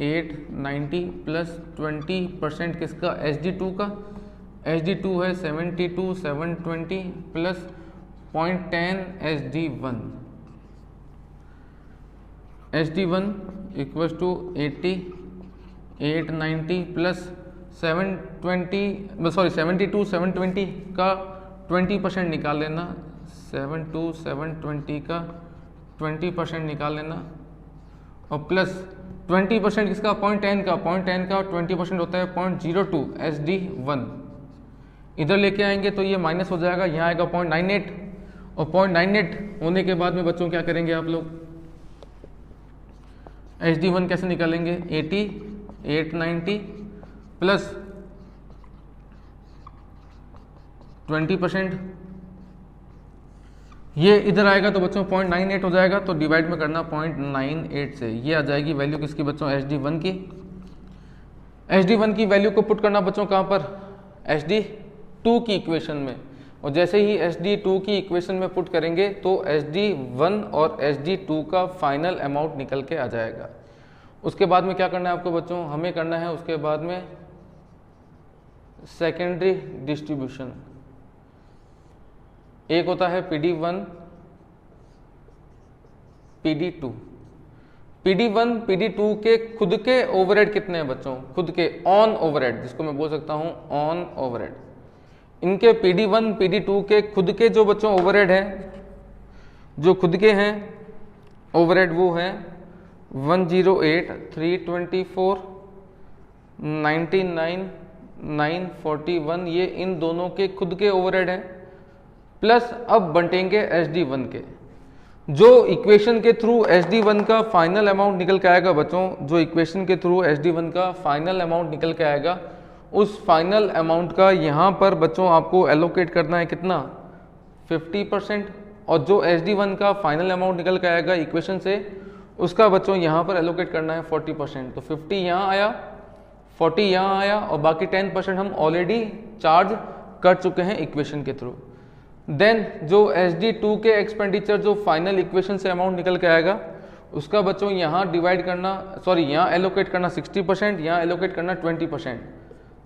8, 90 प्लस 20% किसका, SD2 का। SD2 है 72, 720 plus 0.10 SD1। SD1 equals to 80, 8, 90 plus 72, 720 का 20% निकाल लेना, 72, 720 का 20% निकाल लेना, और प्लस 20% किसका, 0.10 का, 0.10 का 20% होता है 0.02 SD1। इधर लेके आएंगे तो ये माइनस हो जाएगा, यहाँ आएगा 0.98, और 0.98 होने के बाद में बच्चों क्या करेंगे आप लोग, SD1 कैसे निकालेंगे, 80, 8, 90 प्लस 20%, ये इधर आएगा तो बच्चों 0.98 हो जाएगा, तो डिवाइड में करना 0.98 से, ये आ जाएगी वैल्यू किसकी बच्चों, SD1 की। SD1 की वैल्यू को पुट करना बच्चों कहाँ पर, SD2 की इक्वेशन में, और जैसे ही SD2 की इक्वेशन में पुट करेंगे तो SD1 और SD2 का फाइनल अमाउंट निकल के आ जाएगा। उसके बाद में क्या करना है आपको बच्चों, हमें करना है उसके बाद में सेकेंडरी डिस्ट्रीब्यूशन। एक होता है PD1, PD2। PD1, PD2 के खुद के ओवरहेड कितने हैं बच्चों, खुद के ऑन ओवरहेड, जिसको मैं बोल सकता हूं ऑन ओवरहेड। इनके PD1, PD2 के खुद के जो बच्चों ओवरहेड है, जो खुद के हैं ओवरहेड, वो है 108,324, 99,941 ये इन दोनों के खुद के ओवरहेड हैं, प्लस अब बंटेंगे SD1 के। जो इक्वेशन के थ्रू SD1 का फाइनल अमाउंट निकल के आएगा बच्चों, जो इक्वेशन के थ्रू SD1 का फाइनल अमाउंट निकल के आएगा, उस फाइनल अमाउंट का यहाँ पर बच्चों आपको एलोकेट करना है कितना, 50%। और जो SD1 का फाइनल अमाउंट निकल के आएगा इक्वेशन से, उसका बच्चों यहाँ पर एलोकेट करना है 40%। तो 50 यहाँ आया, 40 यहाँ आया, और बाकी 10% हम ऑलरेडी चार्ज कर चुके हैं इक्वेशन के थ्रू। देन जो SD2 के एक्सपेंडिचर जो फाइनल इक्वेशन से अमाउंट निकल के आएगा, उसका बच्चों यहाँ डिवाइड करना, सॉरी यहाँ एलोकेट करना 60%, यहाँ एलोकेट करना 20%।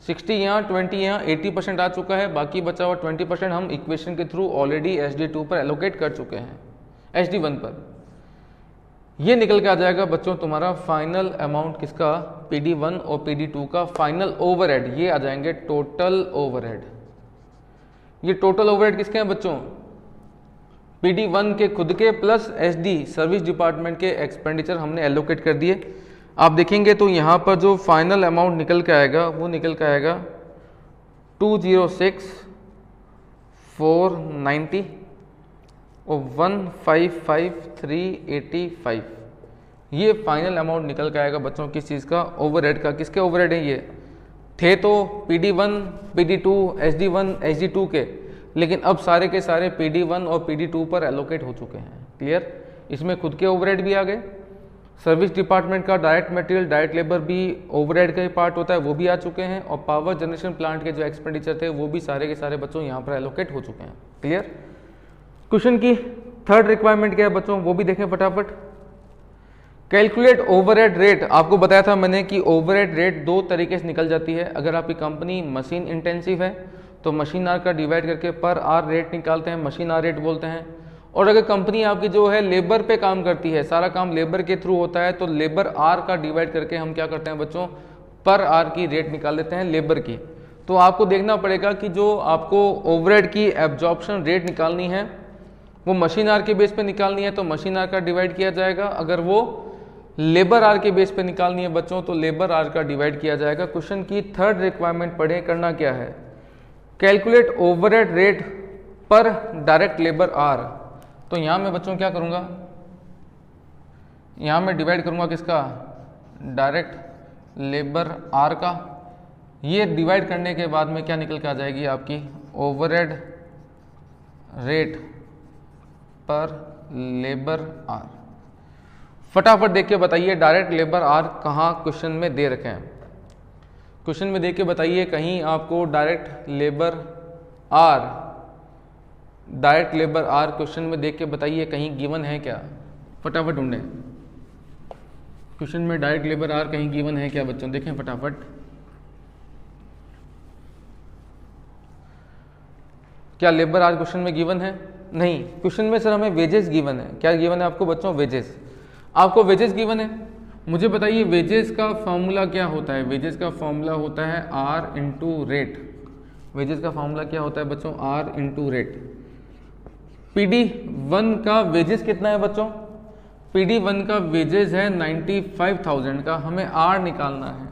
60 यहाँ, 20 यहाँ, 80% आ चुका है, बाकी बचा हुआ 20% हम इक्वेशन के थ्रू ऑलरेडी SD2 पर एलोकेट कर चुके हैं, SD1 पर। ये निकल के आ जाएगा बच्चों तुम्हारा फाइनल अमाउंट किसका, PD1 और PD2 का फाइनल ओवरहेड, ये आ जाएंगे टोटल ओवरहेड। ये टोटल ओवरहेड किसके हैं बच्चों, PD1 के खुद के प्लस SD सर्विस डिपार्टमेंट के एक्सपेंडिचर हमने एलोकेट कर दिए। आप देखेंगे तो यहाँ पर जो फाइनल अमाउंट निकल के आएगा वो निकल के आएगा 206,490 और 155,385। ये फाइनल अमाउंट निकल के आएगा बच्चों किस चीज़ का, ओवरहेड का। किसके ओवरहेड है ये, थे तो PD1, PD2, SD1, SD2 के, लेकिन अब सारे के सारे PD1 और PD2 पर एलोकेट हो चुके हैं। क्लियर, इसमें खुद के ओवरहेड भी आ गए, सर्विस डिपार्टमेंट का डायरेक्ट मटेरियल, डायरेक्ट लेबर भी ओवरहेड का ही पार्ट होता है, वो भी आ चुके हैं, और पावर जनरेशन प्लांट के जो एक्सपेंडिचर थे वो भी सारे के सारे बच्चों यहाँ पर एलोकेट हो चुके हैं। क्लियर, क्वेश्चन की थर्ड रिक्वायरमेंट क्या है बच्चों, वो भी देखें फटाफट। Calculate overhead rate. आपको बताया था मैंने कि ओवरहेड रेट दो तरीके से निकल जाती है। अगर आपकी कंपनी मशीन इंटेंसिव है तो मशीन आर का डिवाइड करके पर आर रेट निकालते हैं, मशीन आर रेट बोलते हैं। और अगर कंपनी आपकी जो है लेबर पे काम करती है, सारा काम लेबर के थ्रू होता है, तो लेबर आर का डिवाइड करके हम क्या करते हैं बच्चों, पर आर की रेट निकाल लेते हैं लेबर की। तो आपको देखना पड़ेगा कि जो आपको ओवरहेड की एब्जॉर्प्शन रेट निकालनी है वो मशीन आर के बेस पे निकालनी है तो मशीन आर का डिवाइड किया जाएगा, अगर वो लेबर आर के बेस पे निकालनी है बच्चों तो लेबर आर का डिवाइड किया जाएगा। क्वेश्चन की थर्ड रिक्वायरमेंट पढ़े, करना क्या है, calculate overhead rate per direct labour are. तो यहां मैं बच्चों क्या करूंगा, यहां मैं डिवाइड करूंगा किसका, डायरेक्ट लेबर आर का। ये डिवाइड करने के बाद में क्या निकल के आ जाएगी आपकी, ओवरहेड रेट पर लेबर आर। फटाफट देख के बताइए डायरेक्ट लेबर आर कहाँ क्वेश्चन में दे रखे हैं। क्वेश्चन में देख के बताइए कहीं आपको डायरेक्ट लेबर आर क्वेश्चन में देख के बताइए कहीं गिवन है क्या, फटाफट ढूंढें। क्वेश्चन में डायरेक्ट लेबर आर कहीं गिवन है क्या बच्चों, देखें फटाफट। क्या लेबर आर क्वेश्चन में गिवन है? नहीं, क्वेश्चन में सर हमें वेजेस गिवन है। क्या गिवन है आपको बच्चों, वेजेस। आपको वेजेस गिवन है, मुझे बताइए वेजेस का फॉर्मूला क्या होता है। वेजेस का फॉर्मूला होता है आर इंटू रेट। वेजेस का फॉर्मूला क्या होता है बच्चों, आर इंटू रेट। PD1 का वेजेस कितना है बच्चों, PD1 का वेजेस है 95,000 का, हमें आर निकालना है।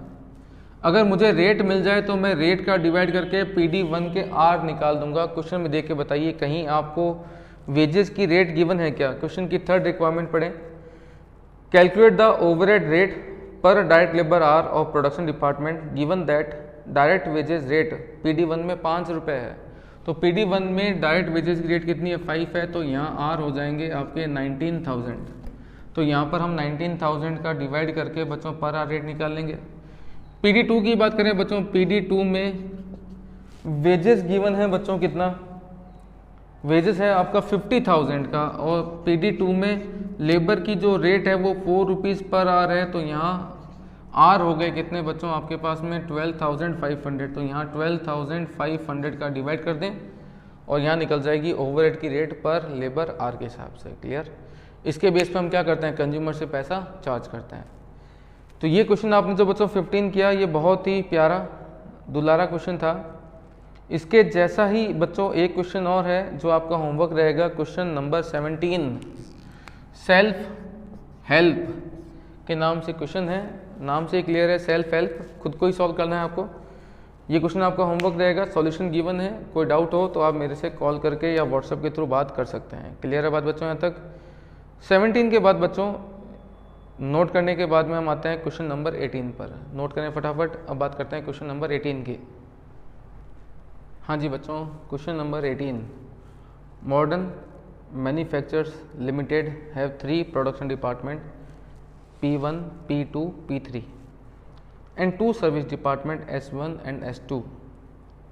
अगर मुझे रेट मिल जाए तो मैं रेट का डिवाइड करके PD1 के आर निकाल दूंगा। क्वेश्चन में देख के बताइए कहीं आपको वेजेस की रेट गिवन है क्या। क्वेश्चन की थर्ड रिक्वायरमेंट पढ़ें, calculate the overhead rate per direct labour hour of production department given that direct wages rate PD1 में 5 रुपये है। तो PD1 में डायरेक्ट वेजेस की रेट कितनी है, 5 है, तो यहाँ आर हो जाएंगे आपके 19,000। तो यहाँ पर हम 19,000 का डिवाइड करके बच्चों पर आर रेट निकाल लेंगे। PD2 की बात करें बच्चों, PD2 में वेजेस गिवन है बच्चों कितना, वेजेस है आपका 50,000 का, और PD2 में लेबर की जो रेट है वो 4 रुपीज़ पर आर है। तो यहाँ आर हो गए कितने बच्चों आपके पास में 12,500। तो यहाँ 12,500 का डिवाइड कर दें और यहाँ निकल जाएगी ओवरहेड की रेट पर लेबर आर के हिसाब से। क्लियर, इसके बेस पे हम क्या करते हैं, कंज्यूमर से पैसा चार्ज करते हैं। तो ये क्वेश्चन आपने जो बच्चों 15 किया, ये बहुत ही प्यारा दुलारा क्वेश्चन था। इसके जैसा ही बच्चों एक क्वेश्चन और है जो आपका होमवर्क रहेगा, क्वेश्चन नंबर 17 सेल्फ हेल्प के नाम से क्वेश्चन है। नाम से ही क्लियर है, सेल्फ हेल्प, खुद को ही सॉल्व करना है आपको। ये क्वेश्चन आपका होमवर्क रहेगा, सॉल्यूशन गिवन है, कोई डाउट हो तो आप मेरे से कॉल करके या व्हाट्सएप के थ्रू बात कर सकते हैं। क्लियर है बात बच्चों यहाँ तक? 17 के बाद बच्चों नोट करने के बाद में हम आते हैं क्वेश्चन नंबर 18 पर। नोट करें फटाफट। अब बात करते हैं क्वेश्चन नंबर 18 की। हाँ जी बच्चों, question number 18, modern manufacturers limited have 3 production department P1, P2, P3 and 2 service department S1 and S2.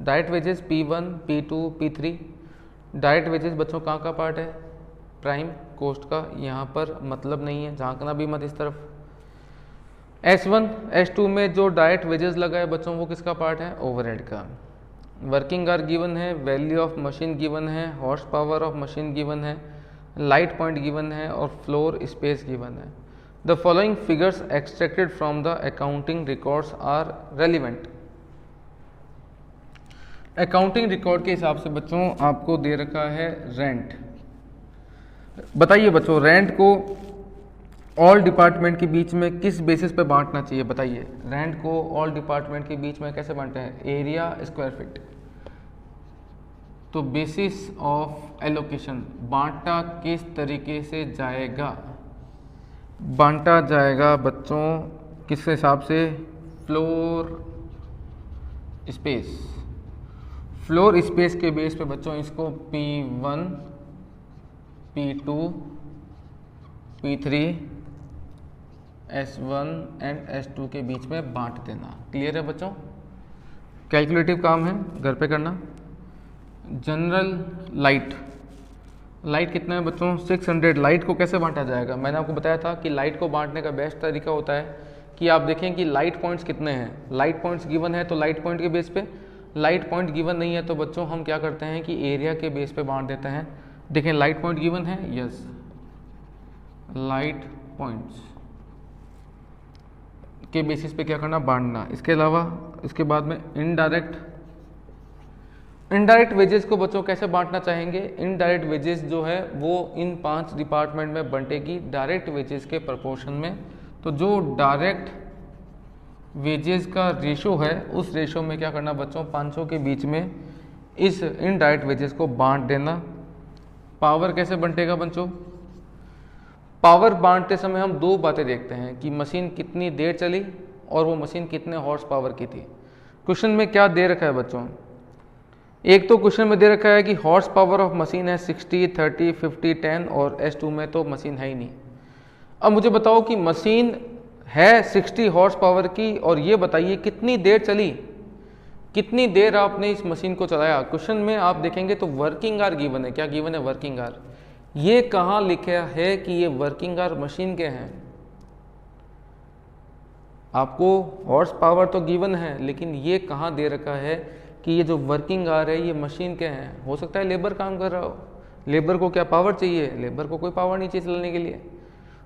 Direct wages P1, P2, P3। Direct wages बच्चों कहाँ का पार्ट है? प्राइम कॉस्ट का। यहाँ पर मतलब नहीं है, झांकना भी मत इस तरफ। S1, S2 में जो डायरेक्ट वेजेस लगा है बच्चों वो किसका पार्ट है? ओवरहेड का। वर्किंग आवर गिवन है, वैल्यू ऑफ मशीन गिवन है, horse power of machine given है, लाइट पॉइंट गिवन है और फ्लोर स्पेस गिवन है। The following figures extracted from the accounting records are relevant. Accounting record के हिसाब से बच्चों आपको दे रखा है रेंट। बताइए बच्चों, रेंट को ऑल डिपार्टमेंट के बीच में किस बेसिस पे बांटना चाहिए? बताइए, रेंट को ऑल डिपार्टमेंट के बीच में कैसे बांटते हैं? Area square feet. तो बेसिस ऑफ एलोकेशन, बांटा किस तरीके से जाएगा? बांटा जाएगा बच्चों किस हिसाब से? Floor space. फ्लोर स्पेस के बेस पे बच्चों इसको P1, P2, P3, S1 and S2 के बीच में बांट देना। क्लियर है बच्चों? कैलकुलेटिव काम है, घर पे करना। जनरल लाइट, लाइट कितना है बच्चों? 600। लाइट को कैसे बांटा जाएगा? मैंने आपको बताया था कि लाइट को बांटने का बेस्ट तरीका होता है कि आप देखें कि लाइट पॉइंट्स कितने हैं। लाइट पॉइंट्स गिवन है तो लाइट पॉइंट के बेस पे, लाइट पॉइंट गिवन नहीं है तो बच्चों हम क्या करते हैं कि एरिया के बेस पे बांट देते हैं। देखें लाइट पॉइंट गिवन है, यस, लाइट पॉइंट्स के बेसिस पे क्या करना? बांटना। इसके अलावा इसके बाद में इनडायरेक्ट वेजेस को बच्चों कैसे बांटना चाहेंगे? इनडायरेक्ट वेजेस जो है वो इन 5 डिपार्टमेंट में बंटेगी डायरेक्ट वेजेस के प्रपोर्शन में। तो जो डायरेक्ट वेजेस का रेशो है उस रेशो में क्या करना बच्चों? 500 के बीच में इस इनडायरेक्ट वेजेस को बांट देना। पावर कैसे बंटेगा बच्चों? पावर बांटते समय हम 2 बातें देखते हैं कि मशीन कितनी देर चली और वो मशीन कितने हॉर्स पावर की थी। क्वेश्चन में क्या दे रखा है बच्चों? एक तो क्वेश्चन में दे रखा है कि हॉर्स पावर ऑफ मशीन है 60, 30, 50, 10 और S2 में तो मशीन है ही नहीं। अब मुझे बताओ कि मशीन है 60 हॉर्स पावर की और ये बताइए कितनी देर चली, कितनी देर आपने इस मशीन को चलाया। क्वेश्चन में आप देखेंगे तो वर्किंग आवर गिवन है। क्या गिवन है? Working hour. ये कहाँ लिखा है कि ये वर्किंग आवर मशीन के हैं? आपको हॉर्स पावर तो गिवन है लेकिन ये कहाँ दे रखा है कि ये जो वर्किंग आवर है ये मशीन के हैं? हो सकता है लेबर काम कर रहा हो, लेबर को क्या पावर चाहिए? लेबर को कोई पावर नहीं चाहिए चलाने के लिए।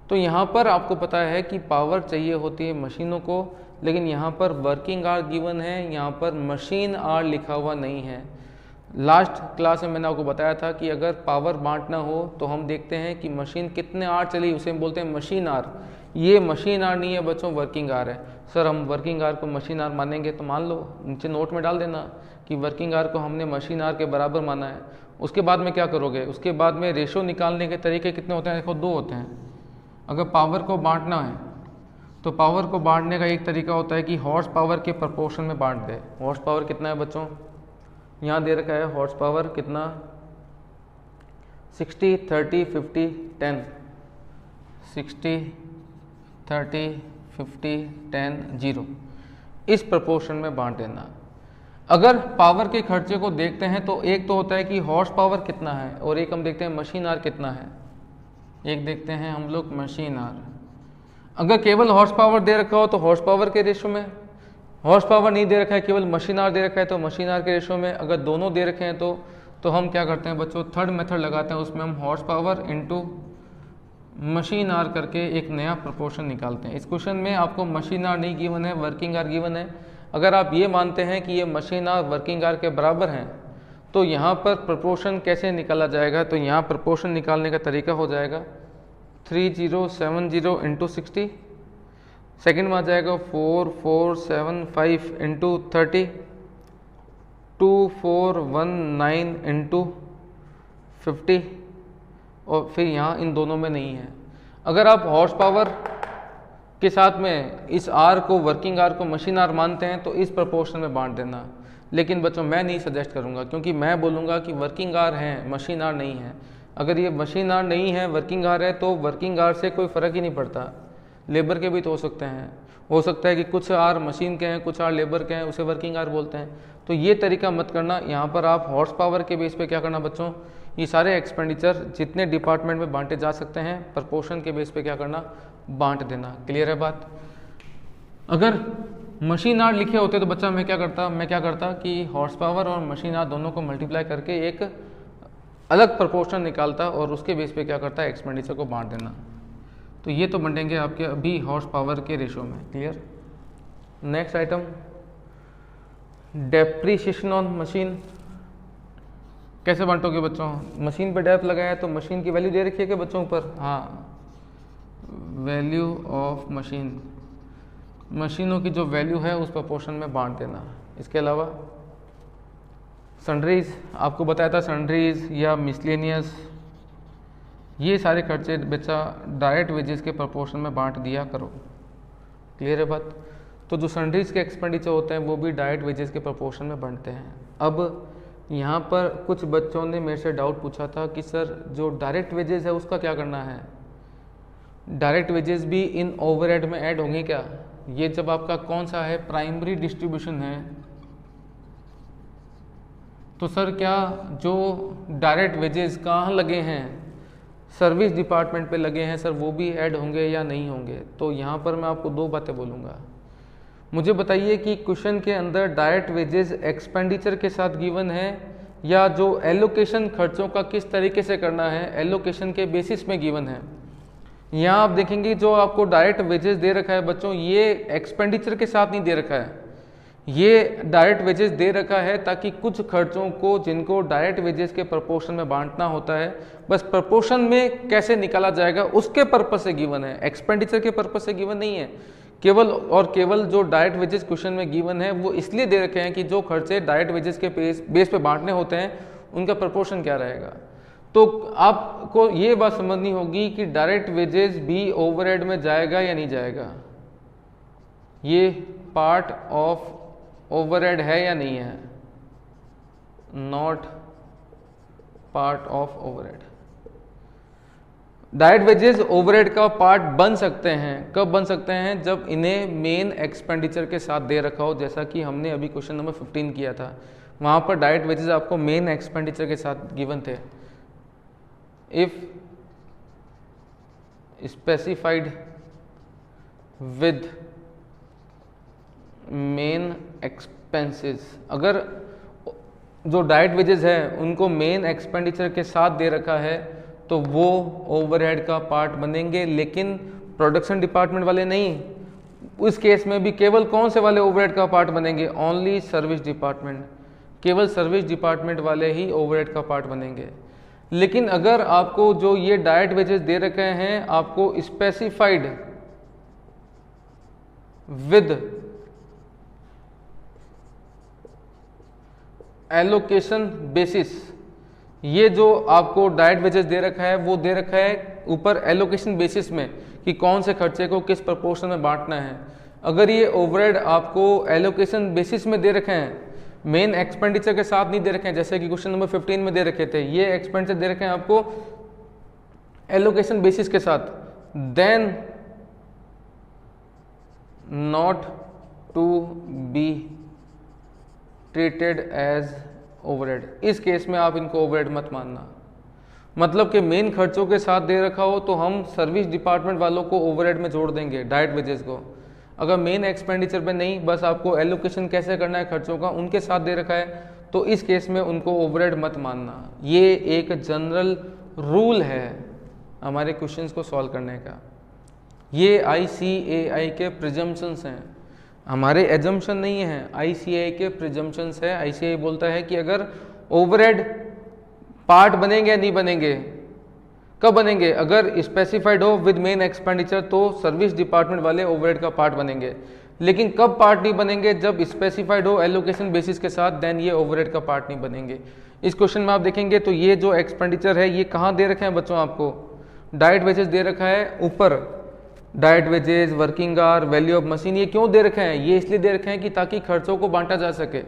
तो यहाँ पर आपको पता है कि पावर चाहिए होती है मशीनों को, लेकिन यहाँ पर वर्किंग आवर गिवन है, यहाँ पर मशीन आवर लिखा हुआ नहीं है। लास्ट क्लास में मैंने आपको बताया था कि अगर पावर बांटना हो तो हम देखते हैं कि मशीन कितने आवर चली, उसे हम बोलते हैं मशीन आवर। ये मशीन आवर नहीं है बच्चों, वर्किंग आवर है। सर हम वर्किंग आवर को मशीन आवर मानेंगे तो मान लो, नीचे नोट में डाल देना कि वर्किंग आवर को हमने मशीन आवर के बराबर माना है। उसके बाद में क्या करोगे? उसके बाद में रेशो निकालने के तरीके कितने होते हैं? देखो 2 होते हैं। अगर पावर को बांटना है तो पावर को बांटने का एक तरीका होता है कि हॉर्स पावर के प्रपोर्शन में बांट दे। हॉर्स पावर कितना है बच्चों? यहाँ दे रखा है हॉर्स पावर कितना? 60, 30, 50, 10। 60, 30, 50, 10, 0 इस प्रपोर्शन में बांट देना। अगर पावर के खर्चे को देखते हैं तो एक तो होता है कि हॉर्स पावर कितना है और एक हम देखते हैं मशीन आवर कितना है। एक देखते हैं हम लोग मशीन आवर। अगर केवल हॉर्स पावर दे रखा हो तो हॉर्स पावर के रेशो में, हॉर्स पावर नहीं दे रखा है केवल मशीन आवर दे रखा है तो मशीन आवर के रेशो में। अगर दोनों दे रखे हैं तो हम क्या करते हैं बच्चों? थर्ड मेथड लगाते हैं, उसमें हम horse power into machine our करके एक नया प्रोपोर्शन निकालते हैं। इस क्वेश्चन में आपको मशीन आवर नहीं गिवन है, वर्किंग आवर गिवन है। अगर आप ये मानते हैं कि ये मशीन आवर वर्किंग आवर के बराबर हैं तो यहाँ पर प्रोपोर्शन कैसे निकाला जाएगा? तो यहाँ प्रोपोर्शन निकालने का तरीका हो जाएगा 3070 इंटू 60। सेकंड में आ जाएगा 4475 इंटू 30, 2419 इंटू 50, और फिर यहाँ इन दोनों में नहीं है। अगर आप हॉर्स पावर के साथ में इस आर को, वर्किंग आर को मशीन आर मानते हैं तो इस प्रपोर्शन में बांट देना, लेकिन बच्चों मैं नहीं सजेस्ट करूँगा, क्योंकि मैं बोलूँगा कि वर्किंग आर है, मशीन आर नहीं है। अगर ये मशीन आर नहीं है, वर्किंग आर है, तो वर्किंग आर से कोई फ़र्क ही नहीं पड़ता। लेबर के भी तो हो सकते हैं, हो सकता है कि कुछ आर मशीन के हैं, कुछ आर लेबर के हैं, उसे वर्किंग आर बोलते हैं। तो ये तरीका मत करना। यहाँ पर आप हॉर्स पावर के बेस पे क्या करना बच्चों, ये सारे एक्सपेंडिचर जितने डिपार्टमेंट में बांटे जा सकते हैं प्रपोर्शन के बेस पे क्या करना, बांट देना। क्लियर है बात। अगर मशीन आर लिखे होते तो बच्चा मैं क्या करता कि हॉर्स पावर और मशीन आर दोनों को मल्टीप्लाई करके एक अलग प्रपोर्शन निकालता और उसके बेस पे क्या करता है, एक्सपेंडिचर को बांट देना। तो ये तो बंटेंगे आपके अभी हॉर्स पावर के रेशो में। Clear. Next item, depreciation on machine. कैसे बांटोगे बच्चों, मशीन पे डेप लगाया तो मशीन की वैल्यू दे रखी है क्या बच्चों ऊपर, हाँ, वैल्यू ऑफ मशीन, मशीनों की जो वैल्यू है उस प्रपोर्शन में बांट देना। इसके अलावा सन्ड्रीज, आपको बताया था सन्ड्रीज या मिसलेनियस, ये सारे खर्चे बच्चा डायरेक्ट वेजेस के प्रपोर्शन में बांट दिया करो। क्लियर है बात। तो जो सन्ड्रीज के एक्सपेंडिचर होते हैं वो भी डायरेक्ट वेजेस के प्रपोर्शन में बनते हैं। अब यहाँ पर कुछ बच्चों ने मेरे से डाउट पूछा था कि सर जो डायरेक्ट वेजेस है उसका क्या करना है, डायरेक्ट वेजेस भी इन ओवरहेड में ऐड होंगे क्या। ये जब आपका कौन सा है, प्राइमरी डिस्ट्रीब्यूशन है, तो सर क्या जो डायरेक्ट वेजेस कहाँ लगे हैं, सर्विस डिपार्टमेंट पे लगे हैं सर, वो भी ऐड होंगे या नहीं होंगे। तो यहाँ पर मैं आपको दो बातें बोलूँगा। मुझे बताइए कि क्वेश्चन के अंदर डायरेक्ट वेजेस एक्सपेंडिचर के साथ गिवन है या जो एलोकेशन खर्चों का किस तरीके से करना है एलोकेशन के बेसिस में गिवन है। यहाँ आप देखेंगे जो आपको डायरेक्ट वेजेस दे रखा है बच्चों, ये एक्सपेंडिचर के साथ नहीं दे रखा है, ये डायरेक्ट वेजेस दे रखा है ताकि कुछ खर्चों को जिनको डायरेक्ट वेजेस के प्रपोर्शन में बांटना होता है, बस प्रपोर्शन में कैसे निकाला जाएगा उसके पर्पस से गिवन है, एक्सपेंडिचर के पर्पस से गिवन नहीं है। केवल और केवल जो डायरेक्ट वेजेस क्वेश्चन में गिवन है वो इसलिए दे रखे हैं कि जो खर्चे डायरेक्ट वेजेस के बेस पे बांटने होते हैं उनका प्रपोर्शन क्या रहेगा। तो आपको ये बात समझनी होगी कि डायरेक्ट वेजेस भी ओवरहेड में जाएगा या नहीं जाएगा, ये पार्ट ऑफ ओवरहेड है या नहीं है, not part of overhead. Direct wages overhead का पार्ट बन सकते हैं, कब बन सकते हैं, जब इन्हें मेन एक्सपेंडिचर के साथ दे रखा हो, जैसा कि हमने अभी क्वेश्चन नंबर 15 किया था, वहां पर डायरेक्ट वेजेस आपको मेन एक्सपेंडिचर के साथ गिवन थे। If specified with main expenses, अगर जो डायरेक्ट वेजेस है उनको मेन एक्सपेंडिचर के साथ दे रखा है तो वो ओवरहेड का पार्ट बनेंगे, लेकिन प्रोडक्शन डिपार्टमेंट वाले नहीं। उस केस में भी केवल कौन से वाले ओवरहेड का पार्ट बनेंगे, ओनली सर्विस डिपार्टमेंट, केवल सर्विस डिपार्टमेंट वाले ही ओवरहेड का पार्ट बनेंगे। लेकिन अगर आपको जो ये डायरेक्ट वेजेस दे रखे हैं आपको स्पेसिफाइड विद एलोकेशन बेसिस, ये जो आपको डायरेक्ट वेजेस दे रखा है वो दे रखा है ऊपर एलोकेशन बेसिस में कि कौन से खर्चे को किस प्रपोर्शन में बांटना है। अगर ये ओवरहेड आपको एलोकेशन बेसिस में दे रखे हैं, मेन एक्सपेंडिचर के साथ नहीं दे रखे हैं, जैसे कि क्वेश्चन नंबर 15 में दे रखे थे, ये एक्सपेंडिचर दे रखे हैं आपको एलोकेशन बेसिस के साथ, then not to be treated as overhead. इस केस में आप इनको ओवरहेड मत मानना, मतलब कि मेन खर्चों के साथ दे रखा हो तो हम सर्विस डिपार्टमेंट वालों को ओवरहेड में जोड़ देंगे डायरेक्ट वेजेस को। अगर मेन एक्सपेंडिचर पे नहीं, बस आपको एलोकेशन कैसे करना है खर्चों का उनके साथ दे रखा है, तो इस केस में उनको ओवरहेड मत मानना। ये एक जनरल रूल है हमारे क्वेश्चंस को सॉल्व करने का। ये ICAI के प्रिजम्पशंस हैं, हमारे एजम्पशन नहीं है, ICAI के प्रिजम्पशंस है। ICAI बोलता है कि अगर ओवरहेड पार्ट बनेंगे या नहीं बनेंगे, कब बनेंगे? अगर स्पेसिफाइड हो विद मेन एक्सपेंडिचर तो सर्विस डिपार्टमेंट वाले ओवरहेड का पार्ट बनेंगे, लेकिन कब पार्ट नहीं बनेंगे? जब स्पेसिफाइड हो एलोकेशन बेसिस के साथ, देन ये ओवरहेड का पार्ट नहीं बनेंगे। इस क्वेश्चन में आप देखेंगे तो ये जो एक्सपेंडिचर है ये कहाँ दे रखे हैं बच्चों? आपको डाइट वेजेस दे रखा है ऊपर, diet wages, working hour, value of machine, ये क्यों दे रखे हैं? ये इसलिए दे रखे हैं कि ताकि खर्चों को बांटा जा सके।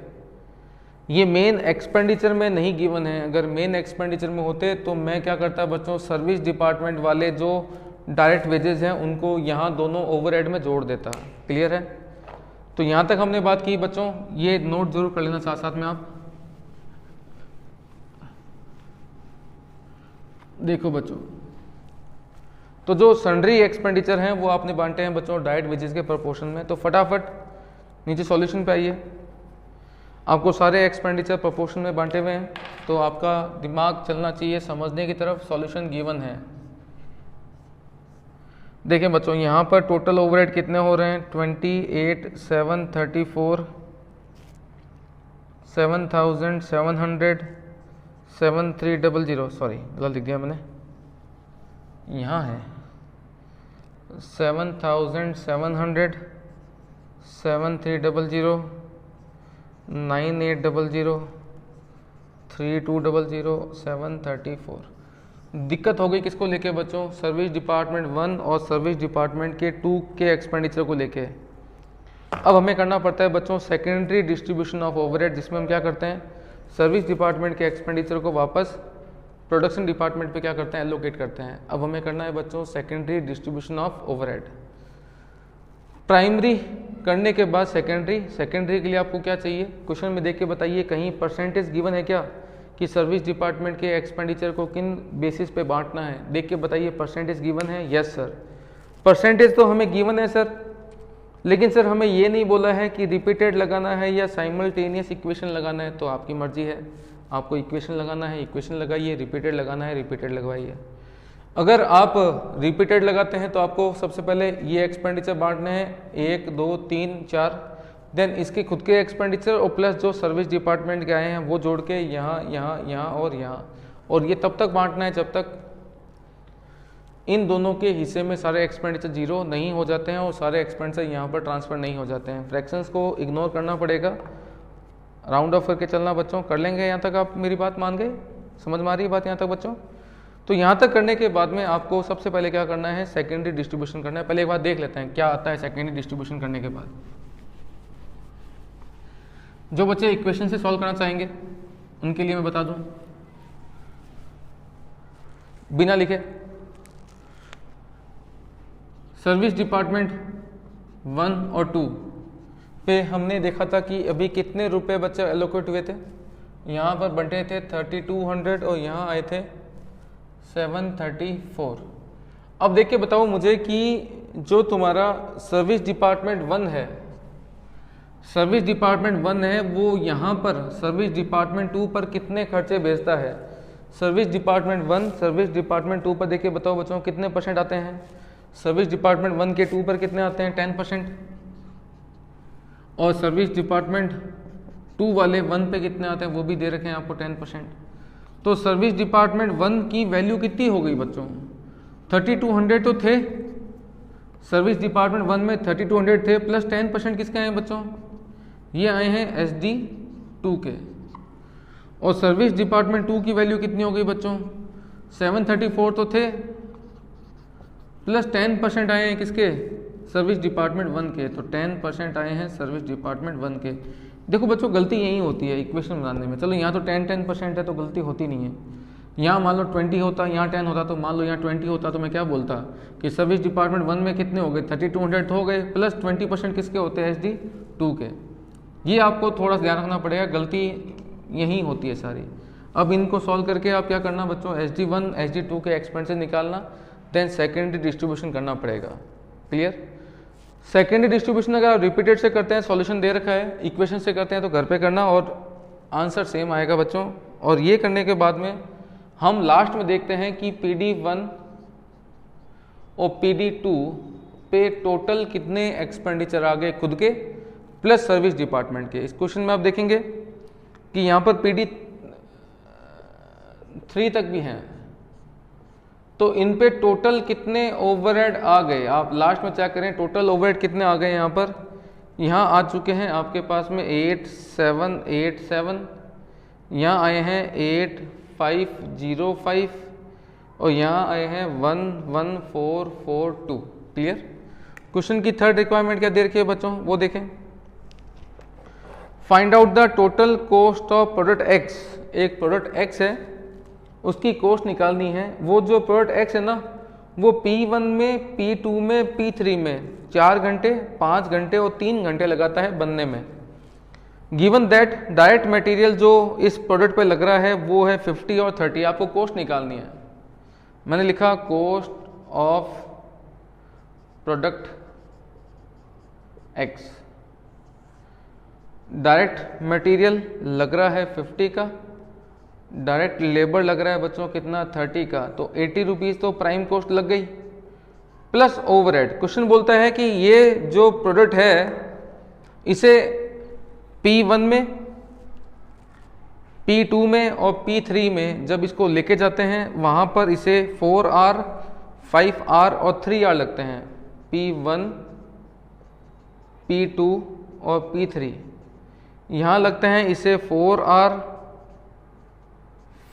ये मेन एक्सपेंडिचर में नहीं गिवन है। अगर मेन एक्सपेंडिचर में होते तो मैं क्या करता बच्चों, सर्विस डिपार्टमेंट वाले जो डायरेक्ट वेजेस हैं उनको यहाँ दोनों ओवरहेड में जोड़ देता। क्लियर है? तो यहाँ तक हमने बात की बच्चों, ये नोट जरूर कर लेना साथ साथ में। आप देखो बच्चों, तो जो सन्ड्री एक्सपेंडिचर हैं वो आपने बांटे हैं बच्चों डाइट वेजेस के प्रोपोर्शन में। तो फटाफट नीचे सॉल्यूशन पे आइए। आपको सारे एक्सपेंडिचर प्रोपोर्शन में बांटे हुए हैं, तो आपका दिमाग चलना चाहिए समझने की तरफ। सॉल्यूशन गिवन है। देखें बच्चों, यहाँ पर टोटल ओवरहेड कितने हो रहे हैं? 28,734, 7,700, 7,300, सॉरी गलत लिख दिया मैंने, यहाँ है 7,700, 7,300, 9,800, 3,200, 734। दिक्कत हो गई किसको लेके बच्चों? सर्विस डिपार्टमेंट 1 और सर्विस डिपार्टमेंट के 2 के एक्सपेंडिचर को लेके। अब हमें करना पड़ता है बच्चों सेकेंडरी डिस्ट्रीब्यूशन ऑफ ओवरहेड, जिसमें हम क्या करते हैं, सर्विस डिपार्टमेंट के एक्सपेंडिचर को वापस प्रोडक्शन डिपार्टमेंट पे क्या करते हैं, एलोकेट करते हैं। अब हमें करना है बच्चों secondary distribution of overhead. Primary करने के बाद सेकेंडरी, सेकेंडरी के लिए आपको क्या चाहिए? क्वेश्चन में देख के बताइए, कहीं परसेंटेज गिवन है क्या कि सर्विस डिपार्टमेंट के एक्सपेंडिचर को किन बेसिस पे बांटना है? देख के बताइए, परसेंटेज गिवन है? यस सर, परसेंटेज तो हमें गिवन है सर, लेकिन सर हमें ये नहीं बोला है कि रिपीटेड लगाना है या साइमल्टेनियस इक्वेशन लगाना है। तो आपकी मर्जी है, आपको इक्वेशन लगाना है इक्वेशन लगाइए, रिपीटेड लगाना है रिपीटेड लगवाइए। अगर आप रिपीटेड लगाते हैं तो आपको सबसे पहले ये एक्सपेंडिचर बांटने हैं 1, 2, 3, 4, देन इसके खुद के एक्सपेंडिचर और प्लस जो सर्विस डिपार्टमेंट के आए हैं वो जोड़ के यहाँ यहाँ यहाँ और यहाँ, और ये तब तक बांटना है जब तक इन दोनों के हिस्से में सारे एक्सपेंडिचर जीरो नहीं हो जाते हैं और सारे एक्सपेंडिचर यहाँ पर ट्रांसफर नहीं हो जाते हैं। फ्रैक्शंस को इग्नोर करना पड़ेगा, राउंड ऑफ करके चलना बच्चों। कर लेंगे यहाँ तक? आप मेरी बात मान गए? समझ में आ रही है बात यहाँ तक बच्चों? तो यहाँ तक करने के बाद में आपको सबसे पहले क्या करना है, सेकेंडरी डिस्ट्रीब्यूशन करना है। पहले एक बार देख लेते हैं क्या आता है सेकेंडरी डिस्ट्रीब्यूशन करने के बाद। जो बच्चे इक्वेशन से सॉल्व करना चाहेंगे उनके लिए मैं बता दूं, बिना लिखे, सर्विस डिपार्टमेंट 1 और 2 पे हमने देखा था कि अभी कितने रुपए बच्चे एलोकेट हुए थे। यहाँ पर बंटे थे 3200 और यहाँ आए थे 734। अब देख के बताओ मुझे कि जो तुम्हारा सर्विस डिपार्टमेंट 1 है, सर्विस डिपार्टमेंट 1 है, वो यहाँ पर सर्विस डिपार्टमेंट 2 पर कितने खर्चे भेजता है? सर्विस डिपार्टमेंट 1 सर्विस डिपार्टमेंट 2 पर देखिए बताओ बच्चों कितने % आते हैं? सर्विस डिपार्टमेंट 1 के 2 पर कितने आते हैं? 10%। और सर्विस डिपार्टमेंट 2 वाले 1 पे कितने आते हैं वो भी दे रखे हैं आपको 10%। तो सर्विस डिपार्टमेंट 1 की वैल्यू कितनी हो गई बच्चों? 3200 तो थे सर्विस डिपार्टमेंट 1 में, 3200 थे, प्लस 10% किसके आए बच्चों? ये आए हैं SD 2 के। और सर्विस डिपार्टमेंट 2 की वैल्यू कितनी हो गई बच्चों? 734 तो थे, प्लस 10% आए हैं किसके? सर्विस डिपार्टमेंट 1 के। तो 10% आए हैं सर्विस डिपार्टमेंट 1 के। देखो बच्चों गलती यही होती है इक्वेशन बनाने में। चलो यहाँ तो 10% है तो गलती होती नहीं है। यहाँ मान लो 20 होता, यहाँ 10 होता, तो मान लो यहाँ 20 होता तो मैं क्या बोलता कि सर्विस डिपार्टमेंट 1 में कितने हो गए? 3200 हो गए, प्लस 20% किसके होते हैं? SD 2 के। ये आपको थोड़ा सा ध्यान रखना पड़ेगा, गलती यही होती है सारी। अब इनको सॉल्व करके आप क्या करना बच्चों, SD1 SD2 के एक्सपेंडिचर निकालना, देन सेकेंडरी डिस्ट्रीब्यूशन करना पड़ेगा। क्लियर? सेकेंडरी डिस्ट्रीब्यूशन अगर आप रिपीटेड से करते हैं, सॉल्यूशन दे रखा है, इक्वेशन से करते हैं तो घर पे करना और आंसर सेम आएगा बच्चों। और ये करने के बाद में हम लास्ट में देखते हैं कि PD1 और PD2 पे टोटल कितने एक्सपेंडिचर आ गए खुद के प्लस सर्विस डिपार्टमेंट के। इस क्वेश्चन में आप देखेंगे कि यहाँ पर PD3 तक भी हैं, तो इन पे टोटल कितने ओवरहेड आ गए, आप लास्ट में चेक करें टोटल ओवरहेड कितने आ गए। यहाँ पर यहाँ आ चुके हैं आपके पास में 8787, यहाँ आए हैं 8505 और यहाँ आए हैं 11442। क्लियर। क्वेश्चन की थर्ड रिक्वायरमेंट क्या दे रखी है बच्चों, वो देखें। Find out the total cost of product x. एक प्रोडक्ट एक्स है, उसकी कॉस्ट निकालनी है। वो जो प्रोडक्ट एक्स है ना, वो P1 में, P2 में, P3 में 4 घंटे, 5 घंटे और 3 घंटे लगाता है बनने में। गिवन दैट डायरेक्ट मटेरियल जो इस प्रोडक्ट पे लग रहा है वो है 50 और 30। आपको कॉस्ट निकालनी है। मैंने लिखा cost of product x. Direct material लग रहा है 50 का, डायरेक्ट लेबर लग रहा है बच्चों कितना 30 का, तो 80 रुपीज़ तो प्राइम कॉस्ट लग गई प्लस ओवरहेड। क्वेश्चन बोलता है कि ये जो प्रोडक्ट है इसे P1 में, P2 में और P3 में जब इसको लेके जाते हैं वहाँ पर इसे 4R, 5R और 3R लगते हैं। P1, P2 और P3 यहाँ लगते हैं इसे 4R,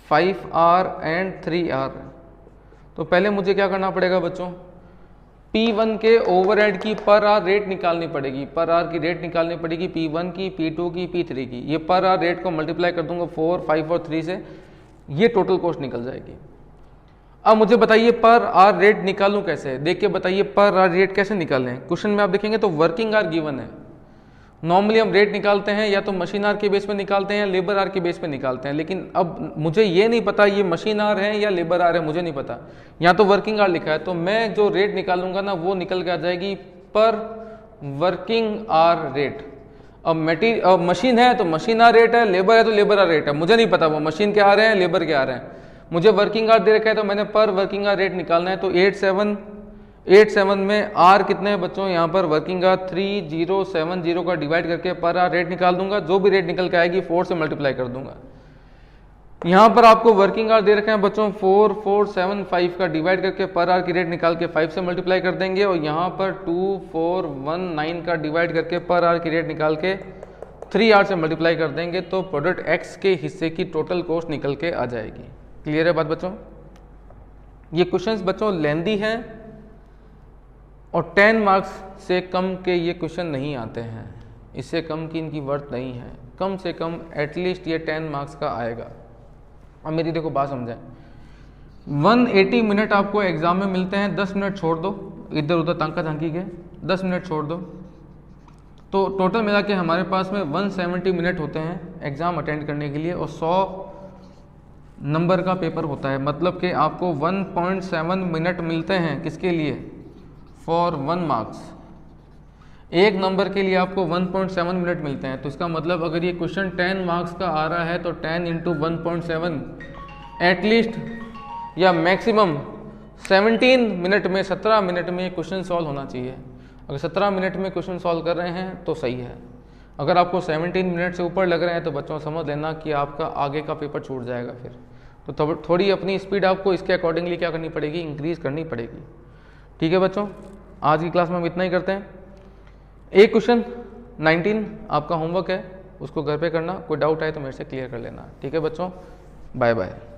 5R एंड 3R। तो पहले मुझे क्या करना पड़ेगा बच्चों, P1 के ओवरहेड की पर आर रेट निकालनी पड़ेगी। पर आर की रेट निकालनी पड़ेगी P1 की, P2 की, P3 की। ये पर आर रेट को मल्टीप्लाई कर दूंगा 4, 5 और 3 से, ये टोटल कॉस्ट निकल जाएगी। अब मुझे बताइए पर आर रेट निकालूं कैसे, देख के बताइए पर आर रेट कैसे निकालें। क्वेश्चन में आप देखेंगे तो वर्किंग आर गिवन है। नॉर्मली हम रेट निकालते हैं या तो मशीन आर के बेस पे निकालते हैं या लेबर आर के बेस पे निकालते हैं, लेकिन अब मुझे ये नहीं पता ये मशीन आर है या लेबर आर है, मुझे नहीं पता। यहाँ तो वर्किंग आर लिखा है, तो मैं जो रेट निकालूंगा ना वो निकल के आ जाएगी पर वर्किंग आर रेट। अब मशीन है तो मशीन आर रेट है, लेबर है तो लेबर आर रेट है। मुझे नहीं पता वो मशीन के आ रहे हैं लेबर के आ रहे हैं, मुझे वर्किंग आर दे रखा है तो मैंने पर वर्किंग आर रेट निकालना है। तो 87 में आर कितने हैं बच्चों, यहाँ पर वर्किंग आर 3070 का डिवाइड करके पर आर रेट निकाल दूंगा। जो भी रेट निकल के आएगी 4 से मल्टीप्लाई कर दूंगा। यहाँ पर आपको वर्किंग आर दे रखे हैं बच्चों 4475 का डिवाइड करके पर आर की रेट निकाल के 5 से मल्टीप्लाई कर देंगे, और यहाँ पर 2419 का डिवाइड करके पर आर की रेट निकाल के 3R से मल्टीप्लाई कर देंगे, तो प्रोडक्ट एक्स के हिस्से की टोटल कॉस्ट निकल के आ जाएगी। क्लियर है बात बच्चों। ये क्वेश्चंस बच्चों लेंदी हैं और 10 मार्क्स से कम के ये क्वेश्चन नहीं आते हैं, इससे कम की इनकी वर्थ नहीं है। कम से कम एटलीस्ट ये 10 मार्क्स का आएगा। अब मेरी देखो बात समझें, 180 मिनट आपको एग्जाम में मिलते हैं, 10 मिनट छोड़ दो इधर उधर तांका झांकी के, 10 मिनट छोड़ दो, तो टोटल मिला के हमारे पास में 170 मिनट होते हैं एग्ज़ाम अटेंड करने के लिए, और 100 नंबर का पेपर होता है। मतलब कि आपको 1.7 मिनट मिलते हैं किसके लिए, फॉर 1 मार्क्स। एक नंबर के लिए आपको 1.7 मिनट मिलते हैं। तो इसका मतलब अगर ये क्वेश्चन 10 मार्क्स का आ रहा है तो 10 × 1.7 एटलीस्ट या मैक्सिमम 17 मिनट में, 17 मिनट में क्वेश्चन सॉल्व होना चाहिए। अगर 17 मिनट में क्वेश्चन सॉल्व कर रहे हैं तो सही है। अगर आपको 17 मिनट से ऊपर लग रहे हैं तो बच्चों समझ लेना कि आपका आगे का पेपर छूट जाएगा फिर। तो थोड़ी अपनी स्पीड आपको इसके अकॉर्डिंगली क्या करनी पड़ेगी, इंक्रीज़ करनी पड़ेगी। ठीक है बच्चों, आज की क्लास में हम इतना ही करते हैं। एक क्वेश्चन 19 आपका होमवर्क है, उसको घर पे करना। कोई डाउट आए तो मेरे से क्लियर कर लेना। ठीक है बच्चों, बाय बाय।